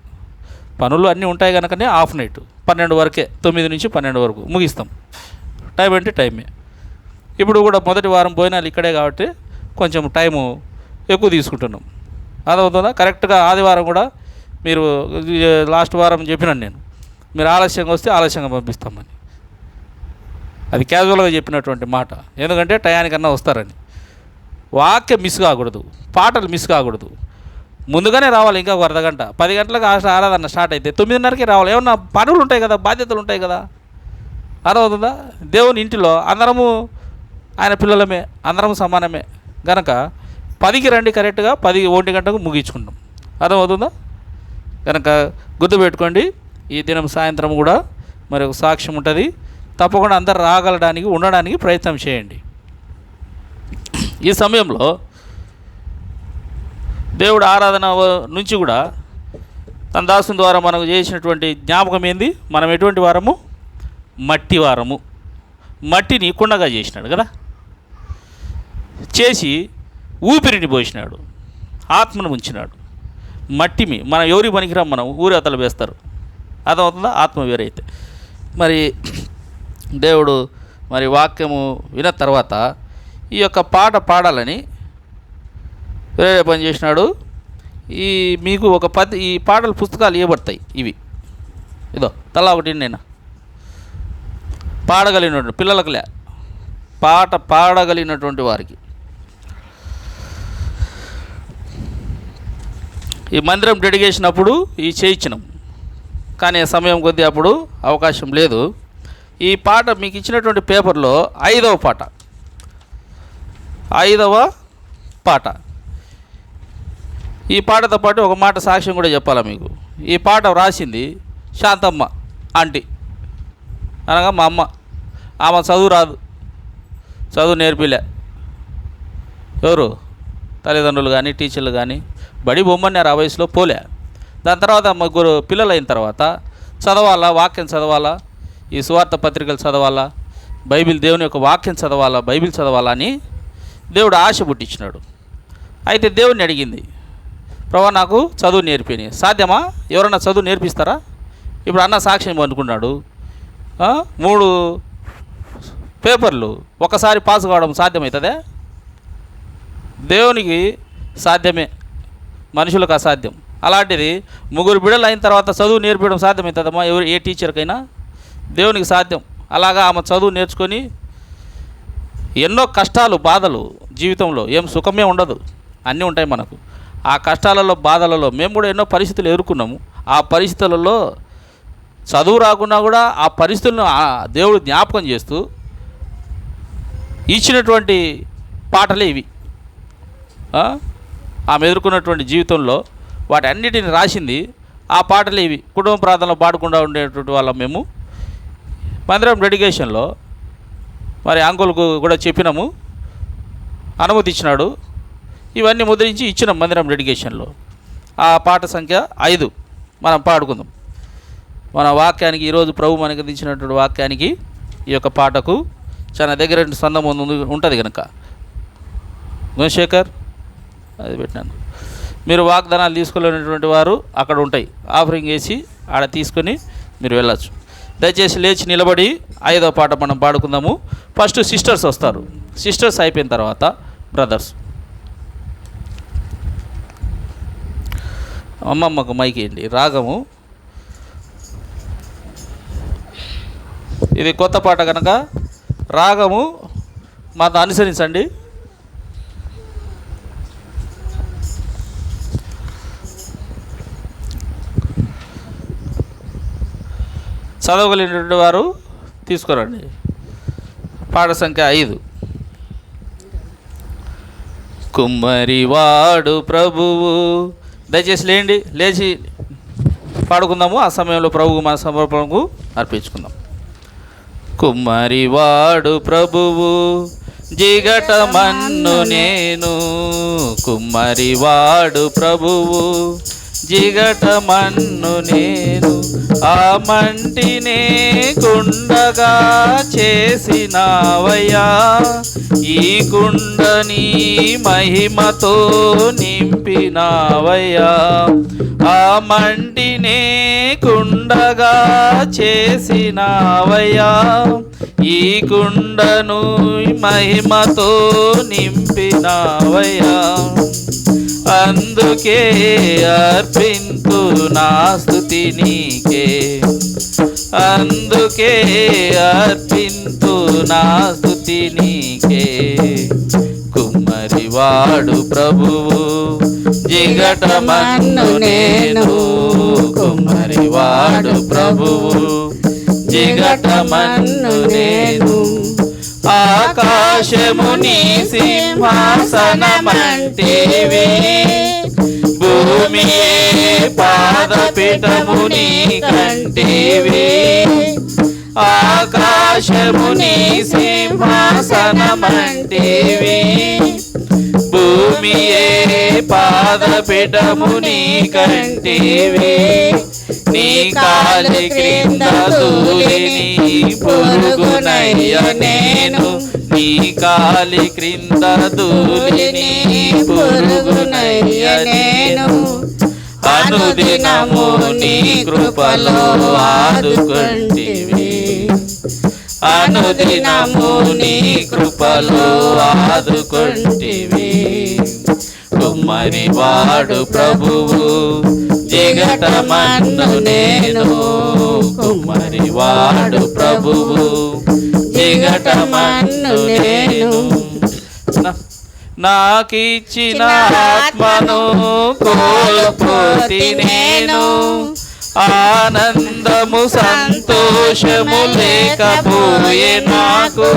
పనులు అన్నీ ఉంటాయి కనుకనే హాఫ్ నైట్ 12 వరకే, 9 నుంచి 12 వరకు ముగిస్తాం. టైం అంటే టైమే. ఇప్పుడు కూడా మొదటి వారం భోజనాలు ఇక్కడే కాబట్టి కొంచెం టైము ఎక్కువ తీసుకుంటున్నాం. అదవుతుందా? కరెక్ట్గా ఆదివారం కూడా మీరు లాస్ట్ వారం చెప్పినాను నేను, మీరు ఆలస్యంగా వస్తే ఆలస్యంగా పంపిస్తామని. అది క్యాజువల్గా చెప్పినటువంటి మాట, ఎందుకంటే టయానికన్నా వస్తారని. వాక్యం మిస్ కాకూడదు, పాటలు మిస్ కాకూడదు. ముందుగానే రావాలి, ఇంకా ఒక అర్ధగంట. 10 గంటలకు ఆరాధన స్టార్ట్ అయితే 9:30కి రావాలి. ఏమన్నా పనులు ఉంటాయి కదా, బాధ్యతలు ఉంటాయి కదా. అర్థమవుతుందా? దేవుని ఇంటిలో అందరము ఆయన పిల్లలమే, అందరము సమానమే. కనుక 10కి రండి, కరెక్ట్గా 10, 1 గంటకు ముగించుకుంటాం. అర్థమవుతుందా? కనుక గుర్తుపెట్టుకోండి, ఈ దినం సాయంత్రం కూడా మరి ఒక సాక్ష్యం ఉంటుంది. తప్పకుండా అందరు రాగలడానికి ఉండడానికి ప్రయత్నం చేయండి. ఈ సమయంలో దేవుడు ఆరాధన నుంచి కూడా తన దాసుని ద్వారా మనకు చేసినటువంటి జ్ఞాపకం ఏంది? మనం ఎటువంటి వారము? మట్టి వారము. మట్టిని కుండగా చేసినాడు కదా, చేసి ఊపిరిని పోసినాడు, ఆత్మను ఉంచినాడు. మట్టిమి మనం ఎవరి పనికిరాం, మనం ఊరి అవతల వేస్తారు. అర్థమవుతుందా? ఆత్మ వేరైతే మరి దేవుడు మరి వాక్యము విన్న తర్వాత ఈ యొక్క పాట పాడాలని వేరే పని చేసినాడు. ఈ మీకు ఒక ఈ పాటల పుస్తకాలు ఇవ్వబడతాయి. ఇవి ఇదో తలా ఒకటి నేను పాడగలిగినటువంటి పిల్లలకులే, పాట పాడగలిగినటువంటి వారికి. ఈ మందిరం డెడికేషన్ అప్పుడు ఈ చేయించినాం, కానీ సమయం కొద్దీ అప్పుడు అవకాశం లేదు. ఈ పాట మీకు ఇచ్చినటువంటి పేపర్లో 5వ పాట. ఈ పాటతో పాటు ఒక మాట సాక్ష్యం కూడా చెప్పాలా మీకు. ఈ పాట వ్రాసింది శాంతమ్మ ఆంటీ, అనగా మా అమ్మ. ఆమె చదువు రాదు, చదువు నేర్పిలే. ఎవరు? తల్లిదండ్రులు కానీ టీచర్లు కానీ. బడి బొమ్మన్నారు ఆ వయసులో, పోలే. దాని తర్వాత ముగ్గురు పిల్లలు అయిన తర్వాత చదవాలా, వాక్యం చదవాలా, ఈ సువార్త పత్రికలు చదవాలా, బైబిల్ దేవుని యొక్క వాక్యం చదవాలా, బైబిల్ చదవాలా అని దేవుడు ఆశ పుట్టించినాడు. అయితే దేవుడిని అడిగింది, ప్రభా నాకు చదువు నేర్పిని. సాధ్యమా? ఎవరన్నా చదువు నేర్పిస్తారా? ఇప్పుడు అన్న సాక్ష్యం అనుకున్నాడు, 3 పేపర్లు ఒకసారి పాస్ కావడం సాధ్యమవుతుందే? దేవునికి సాధ్యమే, మనుషులకు అసాధ్యం. అలాంటిది 3 బిడ్డలు అయిన తర్వాత చదువు నేర్పించడం సాధ్యమవుతుందమ్మా ఏ టీచర్కైనా? దేవునికి సాధ్యం. అలాగా ఆమె చదువు నేర్చుకొని ఎన్నో కష్టాలు బాధలు జీవితంలో, ఏం సుఖమే ఉండదు, అన్నీ ఉంటాయి మనకు. ఆ కష్టాలలో బాధలలో మేము కూడా ఎన్నో పరిస్థితులు ఎదుర్కొన్నాము. ఆ పరిస్థితులలో చదువు రాకున్నా కూడా ఆ పరిస్థితులను దేవుడు జ్ఞాపకం చేస్తూ ఇచ్చినటువంటి పాటలే ఇవి. ఆమె ఎదుర్కొన్నటువంటి జీవితంలో వాటి అన్నిటిని రాసింది ఆ పాటలే ఇవి. కుటుంబ ప్రార్థనలో పాడకుండా ఉండేటువంటి వాళ్ళం మేము. మందిరం డెడికేషన్లో మరి అంకుల్కు కూడా చెప్పినాము, అనుమతి ఇచ్చినాడు. ఇవన్నీ ముద్రించి ఇచ్చినాం మందిరం డెడికేషన్లో. ఆ పాట సంఖ్య 5 మనం పాడుకుందాం. మన వాక్యానికి, ఈరోజు ప్రభు మనకి అందించినటువంటి వాక్యానికి ఈ యొక్క పాటకు చాలా దగ్గర సంబంధం ఉంటుంది కనుక. గుణశేఖర్ అది పెట్టినాను. మీరు వాగ్దానాలు తీసుకోలేనటువంటి వారు అక్కడ ఉంటాయి, ఆఫరింగ్ వేసి ఆడ తీసుకొని మీరు వెళ్ళచ్చు. దయచేసి లేచి నిలబడి 5వ పాట మనం పాడుకుందాము. ఫస్ట్ సిస్టర్స్ వస్తారు, సిస్టర్స్ అయిపోయిన తర్వాత బ్రదర్స్. అమ్మమ్మకు మైక్ ఏంటి? రాగము ఇది కొత్త పాట కనుక రాగము మాతో అనుసరించండి. చదవగలిగినటువంటి వారు తీసుకురండి. పాట సంఖ్య 5. కుమ్మరివాడు ప్రభువు. దయచేసి లేండి, లేచి పాడుకుందాము. ఆ సమయంలో ప్రభువు మన సమర్పణకు అర్పించుకుందాం. కుమ్మరివాడు ప్రభువు జిగట మన్ను నేను, కుమ్మరివాడు ప్రభువు జిగట మన్ను నేను, ఆ మంటినే కుండగా చేసినావయ్యా, ఈ కుండని మహిమతో నింపినావయ్యా, ఆ మంటినే కుండగా చేసినావయ్యా, ఈ కుండను మహిమతో నింపినావయ్యా, అందుకే అర్పింతు నా స్తుతి నీకే, అందుకే అర్పింతు నా స్తుతి నీకే. కుమ్మరివాడు ప్రభువు జిగట మన్ను నేను, కుమ్మరివాడు ప్రభువు జిగట మన్ను నేను, ఆకాశము నీ సింహాసనమంటివి, భూమియే పాదపీఠమంటివి, పాదపీఠము నీ కంటివి, ఆకాశము నీ సింహాసనమంటివి. భూమియే పాదపీఠము నీ కంటివి, నీ కాలి క్రింద ధూళిని పురుగునయ్య నేను, నీ కాలి క్రింద ధూళిని పురుగునయ్య నేను. అనుదినము నీ కృపలో ఆదుకొంటివి, అనుదినము నీ కృపలో ఆదుకొంటివి. కుమ్మరి వాడు ప్రభువు జిగటమన్ను నేను, కుమ్మరి వాడు ప్రభువు జిగటమన్ను నేను. నాకిచ్చిన ఆత్మను కోల్పోతి నేను, ఆనందము సంతోషము లేకపోయే నాకు.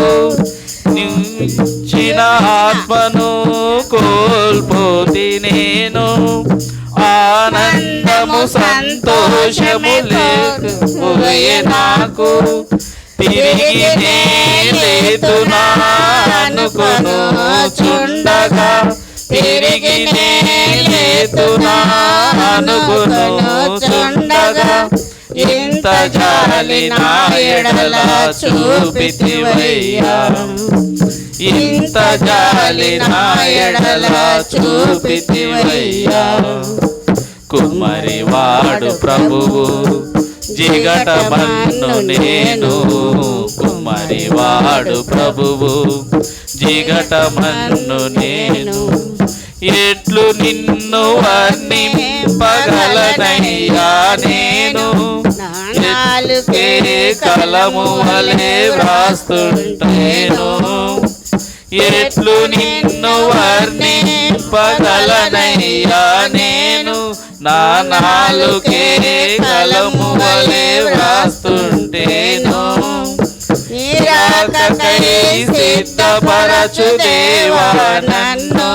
నిచ్చిన ఆత్మను కోల్పోతి నేను, ఆనందము సంతోషము లేకపోయే నాకు. తిరిగి లేతునా అనుకొను చుండగా, తిరిగి లేతునా అనుకొను చుండగా. ఇంత జాలి నా ఎడల చూపితివయ్యా, ఇంత జాలి నా ఎడల చూపితివయ్యా. కుమ్మరి వాడు ప్రభువు జిగటమన్ను నేను, కుమ్మరి వాడు ప్రభువు జిగటమన్ను నేను. ఎట్లు నిన్ను వర్ణింపగలనయ్యా నేను, నాలుకే కలము వలె వ్రాస్తుంటేను. ఎట్లు నిన్ను వర్ణింపగలనయ్యా నేను, నా నాలుకే కలము వలె వ్రాస్తుంటేను. నిరాకకై సిద్ధపరచు దేవా నన్ను,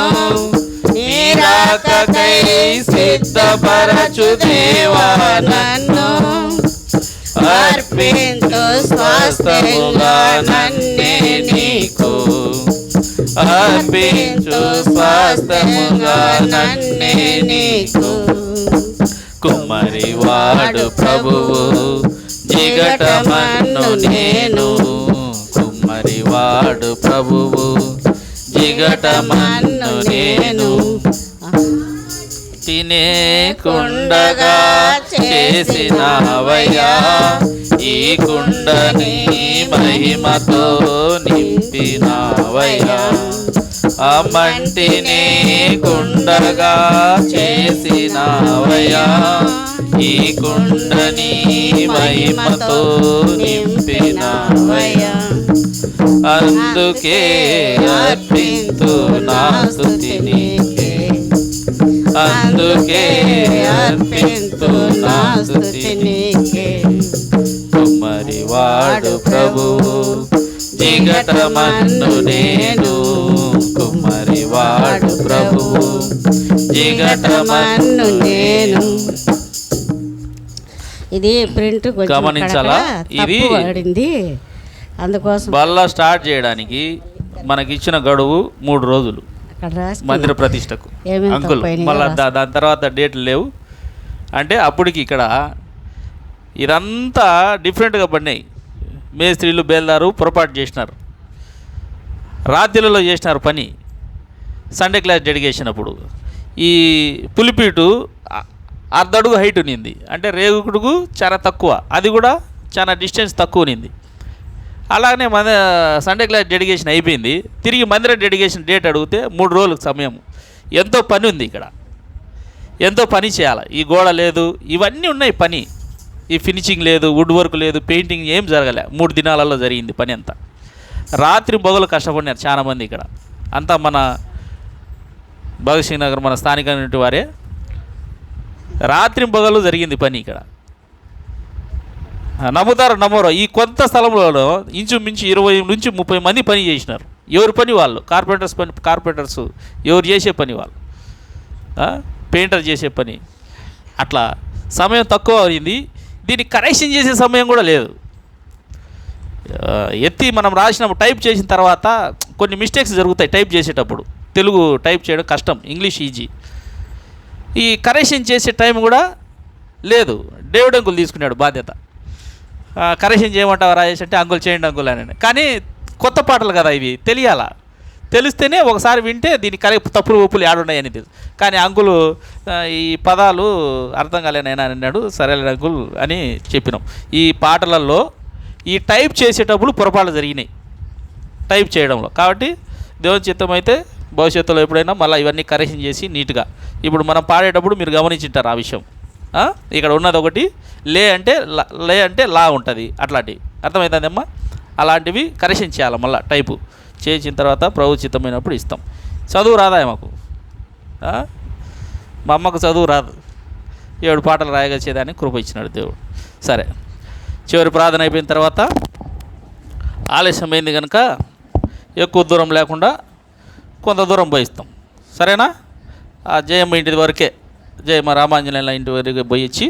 నిరాకకై సిద్ధపరచు దేవా నన్ను. అర్పించు స్వాస్థ్యముగా నన్నే నీకు, అర్పించు స్వాస్థ్యముగా నన్నే నీకు. కుమ్మరి వాడు ప్రభువు జిగటమన్ను నేను, కుమ్మరి వాడు ప్రభువు జిగటమన్ను నేను. తినేకుండగా చేసినవయ్యా, ఈ కుండని మహిమతో నింపినవయ్యా. ఆ మంటిని కుండగా చేసినవయ్యా, ఈ కుండని మహిమతో నింపినవయ్యా. అందుకే అర్పింతు నా స్తుతి నీకే, అందుకే అర్పింతు నా స్తుతి నీకే. కుమ్మరి వాడు ప్రభువు జిగటమన్ను నేను, కుమ్మరి వాడు ప్రభువు జిగటమన్ను నేను. ఇది ప్రింట్ గమనించాలా, ఇది వాడింది అందుకోసం. బల్ల స్టార్ట్ చేయడానికి మనకి ఇచ్చిన గడువు 3 రోజులు మందిర ప్రతిష్టకు. అంకుల్ మళ్ళీ దాని తర్వాత డేట్లు లేవు అంటే అప్పటికి ఇక్కడ ఇదంతా డిఫరెంట్గా పడినాయి. మేస్త్రీలు బేల్దారు పొరపాటు చేసినారు, రాత్రిలలో చేసినారు పని. సండే క్లాస్ డెడికేషన్ అప్పుడు ఈ పులిపీటు అర్ధడుగు హైట్ ఉన్నింది, అంటే రేగుడుగు చాలా తక్కువ, అది కూడా చాలా డిస్టెన్స్ తక్కువ ఉన్నింది. అలాగనే మన సండే క్లాస్ డెడికేషన్ అయిపోయింది. తిరిగి మందిర డెడికేషన్ డేట్ అడిగితే 3 రోజులకు సమయం. ఎంతో పని ఉంది ఇక్కడ, ఎంతో పని చేయాలి. ఈ గోడ లేదు, ఇవన్నీ ఉన్నాయి పని. ఈ ఫినిషింగ్ లేదు, వుడ్ వర్క్ లేదు, పెయింటింగ్ ఏం జరగలే. 3 దినాలలో జరిగింది పని అంతా. రాత్రి మొగలు కష్టపడినారు చాలామంది ఇక్కడ. అంతా మన భగత్ సింగ్ నగర్ మన స్థానికమైనటువంటి వారే. రాత్రి మొగలు జరిగింది పని ఇక్కడ. నమ్ముతారు నమ్మరు, ఈ కొంత స్థలంలో ఇంచుమించు 20 నుంచి 30 మంది పని చేసినారు. ఎవరి పని వాళ్ళు, కార్పెంటర్స్ ఎవరు చేసే పని వాళ్ళు, పెయింటర్ చేసే పని. అట్లా సమయం తక్కువ అయింది, దీన్ని కరెక్షన్ చేసే సమయం కూడా లేదు. ఎత్తి మనం రాసినప్పుడు టైప్ చేసిన తర్వాత కొన్ని మిస్టేక్స్ జరుగుతాయి టైప్ చేసేటప్పుడు. తెలుగు టైప్ చేయడం కష్టం, ఇంగ్లీష్ ఈజీ. ఈ కరెక్షన్ చేసే టైం కూడా లేదు. డేవిడ్ అంకుల్ తీసుకున్నాడు బాధ్యత. కరెక్షన్ చేయమంటావా రాజేష్ అంటే అంకుల్ చేయండి అంకుల్ అని. కానీ కొత్త పాటలు కదా ఇవి, తెలియాలా, తెలిస్తేనే ఒకసారి వింటే దీనికి తప్పులు ఒప్పులు ఏడున్నాయని తెలుసు. కానీ అంకులు ఈ పదాలు అర్థం కాలేనైనా అన్నాడు. సరేలే అంకుల్ అని చెప్పినాం. ఈ పాటలలో ఈ టైప్ చేసేటప్పుడు పొరపాట్లు జరిగినాయి టైప్ చేయడంలో. కాబట్టి దేవుని చిత్తం అయితే భవిష్యత్తులో ఎప్పుడైనా మళ్ళీ ఇవన్నీ కరెక్షన్ చేసి నీట్గా, ఇప్పుడు మనం పాడేటప్పుడు మీరు గమనించుంటారు ఆ విషయం. ఇక్కడ ఉన్నది ఒకటి, లే అంటే లా ఉంటుంది, అట్లాంటివి అర్థమవుతుందమ్మా. అలాంటివి కరెక్షన్ చేయాలి. మళ్ళీ టైపు చేసిన తర్వాత ప్రభు చిత్తమైనప్పుడు ఇస్తాం. చదువు రాదా మాకు? మా అమ్మకు చదువు రాదు, 7 పాటలు రాయగలిచేదాన్ని కృప ఇచ్చినాడు దేవుడు. సరే, చివరి ప్రార్థన అయిపోయిన తర్వాత ఆలస్యమైంది కనుక ఎక్కువ దూరం లేకుండా కొంత దూరం పోయిస్తాం. సరేనా? ఆ జయమ్మ ఇంటి వరకే, జయమ్మ రామాంజనేయుల ఇంటి వరకు పోయిచ్చి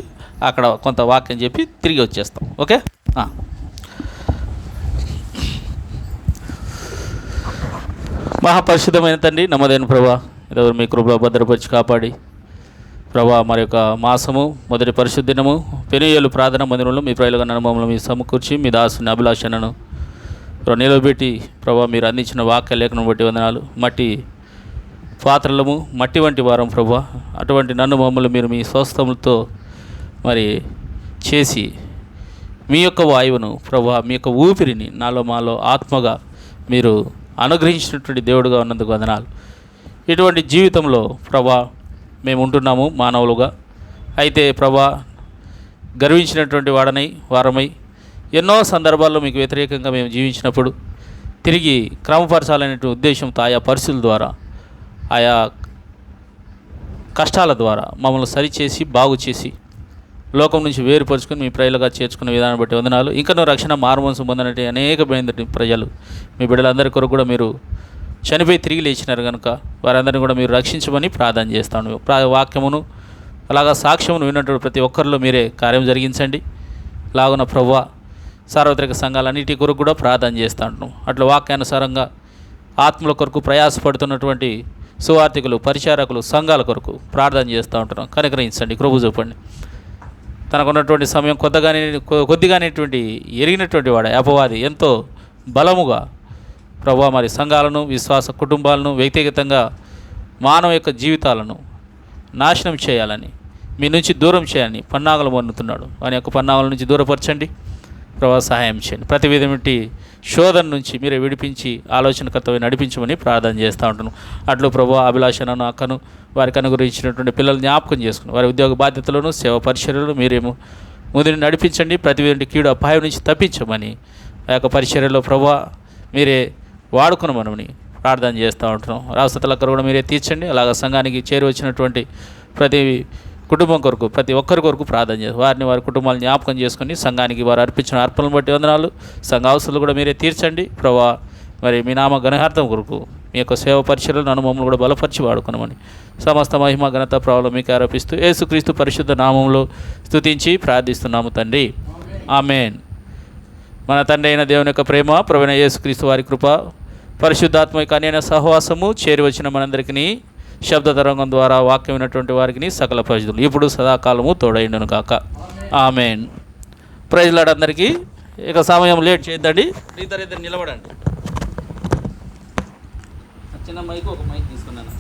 అక్కడ కొంత వాక్యం చెప్పి తిరిగి వచ్చేస్తాం. ఓకే? మహాపరిశుద్ధమైన తండ్రి, నమ్మదైన ప్రభా, ఇదెవరు మీ కృపలో భద్రపరిచి కాపాడి ప్రభా మరి యొక్క మాసము మొదటి పరిశుద్ధ దినము పెనుయేలు ప్రార్థన మందిరంలో మీ ప్రజలుగా నమ్మములు మీ సమకూర్చి మీ దాసుని అభిలాషణను నిలబెట్టి ప్రభా మీరు అందించిన వాక్య లేఖనం బట్టి వందనాలు. మట్టి పాత్రలము, మట్టి వంటి వారం ప్రభా, అటువంటి నన్ను మమ్మల్ని మీరు మీ స్వస్థములతో మరి చేసి మీ యొక్క వాయువును ప్రభా, మీ యొక్క ఊపిరిని నాలో మాలో ఆత్మగా మీరు అనుగ్రహించినటువంటి దేవుడుగా ఉన్నందుకు వందనాలు. ఇటువంటి జీవితంలో ప్రభా మేము ఉంటున్నాము మానవులుగా. అయితే ప్రభా గర్వించినటువంటి వారమై ఎన్నో సందర్భాల్లో మీకు వ్యతిరేకంగా మేము జీవించినప్పుడు తిరిగి క్రమపరచాలనేటువంటి ఉద్దేశంతో ఆయా పరిస్థితుల ద్వారా, ఆయా కష్టాల ద్వారా మమ్మల్ని సరిచేసి బాగు చేసి లోకం నుంచి వేరుపరుచుకొని మీ ప్రజలుగా చేర్చుకునే విధానం బట్టి వందనాలు. ఇంకనూ రక్షణ మారుమనసు పొందినట్టు అనేకమైన ప్రజలు మీ బిడ్డలందరి కొరకు కూడా మీరు చనిపోయి తిరిగి లేచినారు కనుక వారందరినీ కూడా మీరు రక్షించమని ప్రార్థన చేస్తాను. వాక్యమును అలాగా సాక్ష్యమును విన్నటువంటి ప్రతి ఒక్కరిలో మీరే కార్యం జరిగించండి. లాగున ప్రభువా సార్వత్రిక సంఘాలన్నిటి కొరకు కూడా ప్రార్థన చేస్తూ ఉంటున్నాం. అట్లా వాక్యానుసారంగా ఆత్మల కొరకు ప్రయాసపడుతున్నటువంటి సువార్థికులు, పరిచారకులు, సంఘాల కొరకు ప్రార్థన చేస్తూ ఉంటున్నాం. కనుగ్రహించండి, కృప చూపండి. తనకున్నటువంటి సమయం కొద్దిగానేటువంటి ఎరిగినటువంటి వాడు అపవాది ఎంతో బలముగా ప్రభువా మరి సంఘాలను, విశ్వాస కుటుంబాలను, వ్యక్తిగతంగా మానవ యొక్క జీవితాలను నాశనం చేయాలని, మీ నుంచి దూరం చేయాలని పన్నాగలు మన్నుతున్నాడు. వాని యొక్క పన్నాగల నుంచి దూరపరచండి ప్రభా, సహాయం చేయండి. ప్రతి విధమైన శోధన నుంచి మీరే విడిపించి ఆలోచనకర్తవి నడిపించమని ప్రార్థన చేస్తూ ఉంటున్నాను. అట్లు ప్రభు అభిలాషణను, అక్కను, వారికి అనుగురించినటువంటి పిల్లలు జ్ఞాపకం చేసుకుని వారి ఉద్యోగ బాధ్యతలను, సేవ పరిచర్యలను మీరేమో ముందుని నడిపించండి. ప్రతి విధమైన కీడు అపాయం నుంచి తప్పించమని ఆ యొక్క పరిచర్యలో ప్రభా మీరే వాడుకునమని ప్రార్థన చేస్తూ ఉంటున్నాం. రాష్ట్రాలకు కూడా మీరే తీర్చండి. అలాగే సంఘానికి చేరి వచ్చినటువంటి ప్రతి కుటుంబం కొరకు, ప్రతి ఒక్కరి కొరకు ప్రార్థన చేస్తారు. వారి కుటుంబాలను జ్ఞాపకం చేసుకుని సంఘానికి వారు అర్పించిన అర్పణలు బట్టి వందనాలు. సంఘ అవసరాలు కూడా మీరే తీర్చండి ప్రభా. మరి మీ నామ ఘనహార్థం కొరకు మీ యొక్క సేవ పరిచర్యలను అనుభవములు కూడా బలపరిచి వాడుకున్నామని సమస్త మహిమ ఘనత ప్రభావం మీకు ఆరోపిస్తూ యేసుక్రీస్తు పరిశుద్ధ నామంలో స్తుతించి ప్రార్థిస్తున్నాము తండ్రి, ఆమేన్. మన తండ్రి అయిన దేవుని యొక్క ప్రేమ, ప్రభువైన యేసుక్రీస్తు వారి కృప, పరిశుద్ధాత్మ యొక్క అన్యోన్య సహవాసము చేరి వచ్చిన మనందరికీ శబ్ద తరంగం ద్వారా వాక్యం విన్నటువంటి వారికి సకల పరిశుద్ధులు ఇప్పుడు సదాకాలము తోడైండును కాక, ఆమేన్. ప్రైజ్ లార్డ్ అందరికీ. ఇక సమయం లేట్ చేయొద్దండి. ఇద్దరు నిలబడండి. చిన్న మైక్, ఒక మైక్ తీసుకున్నాను.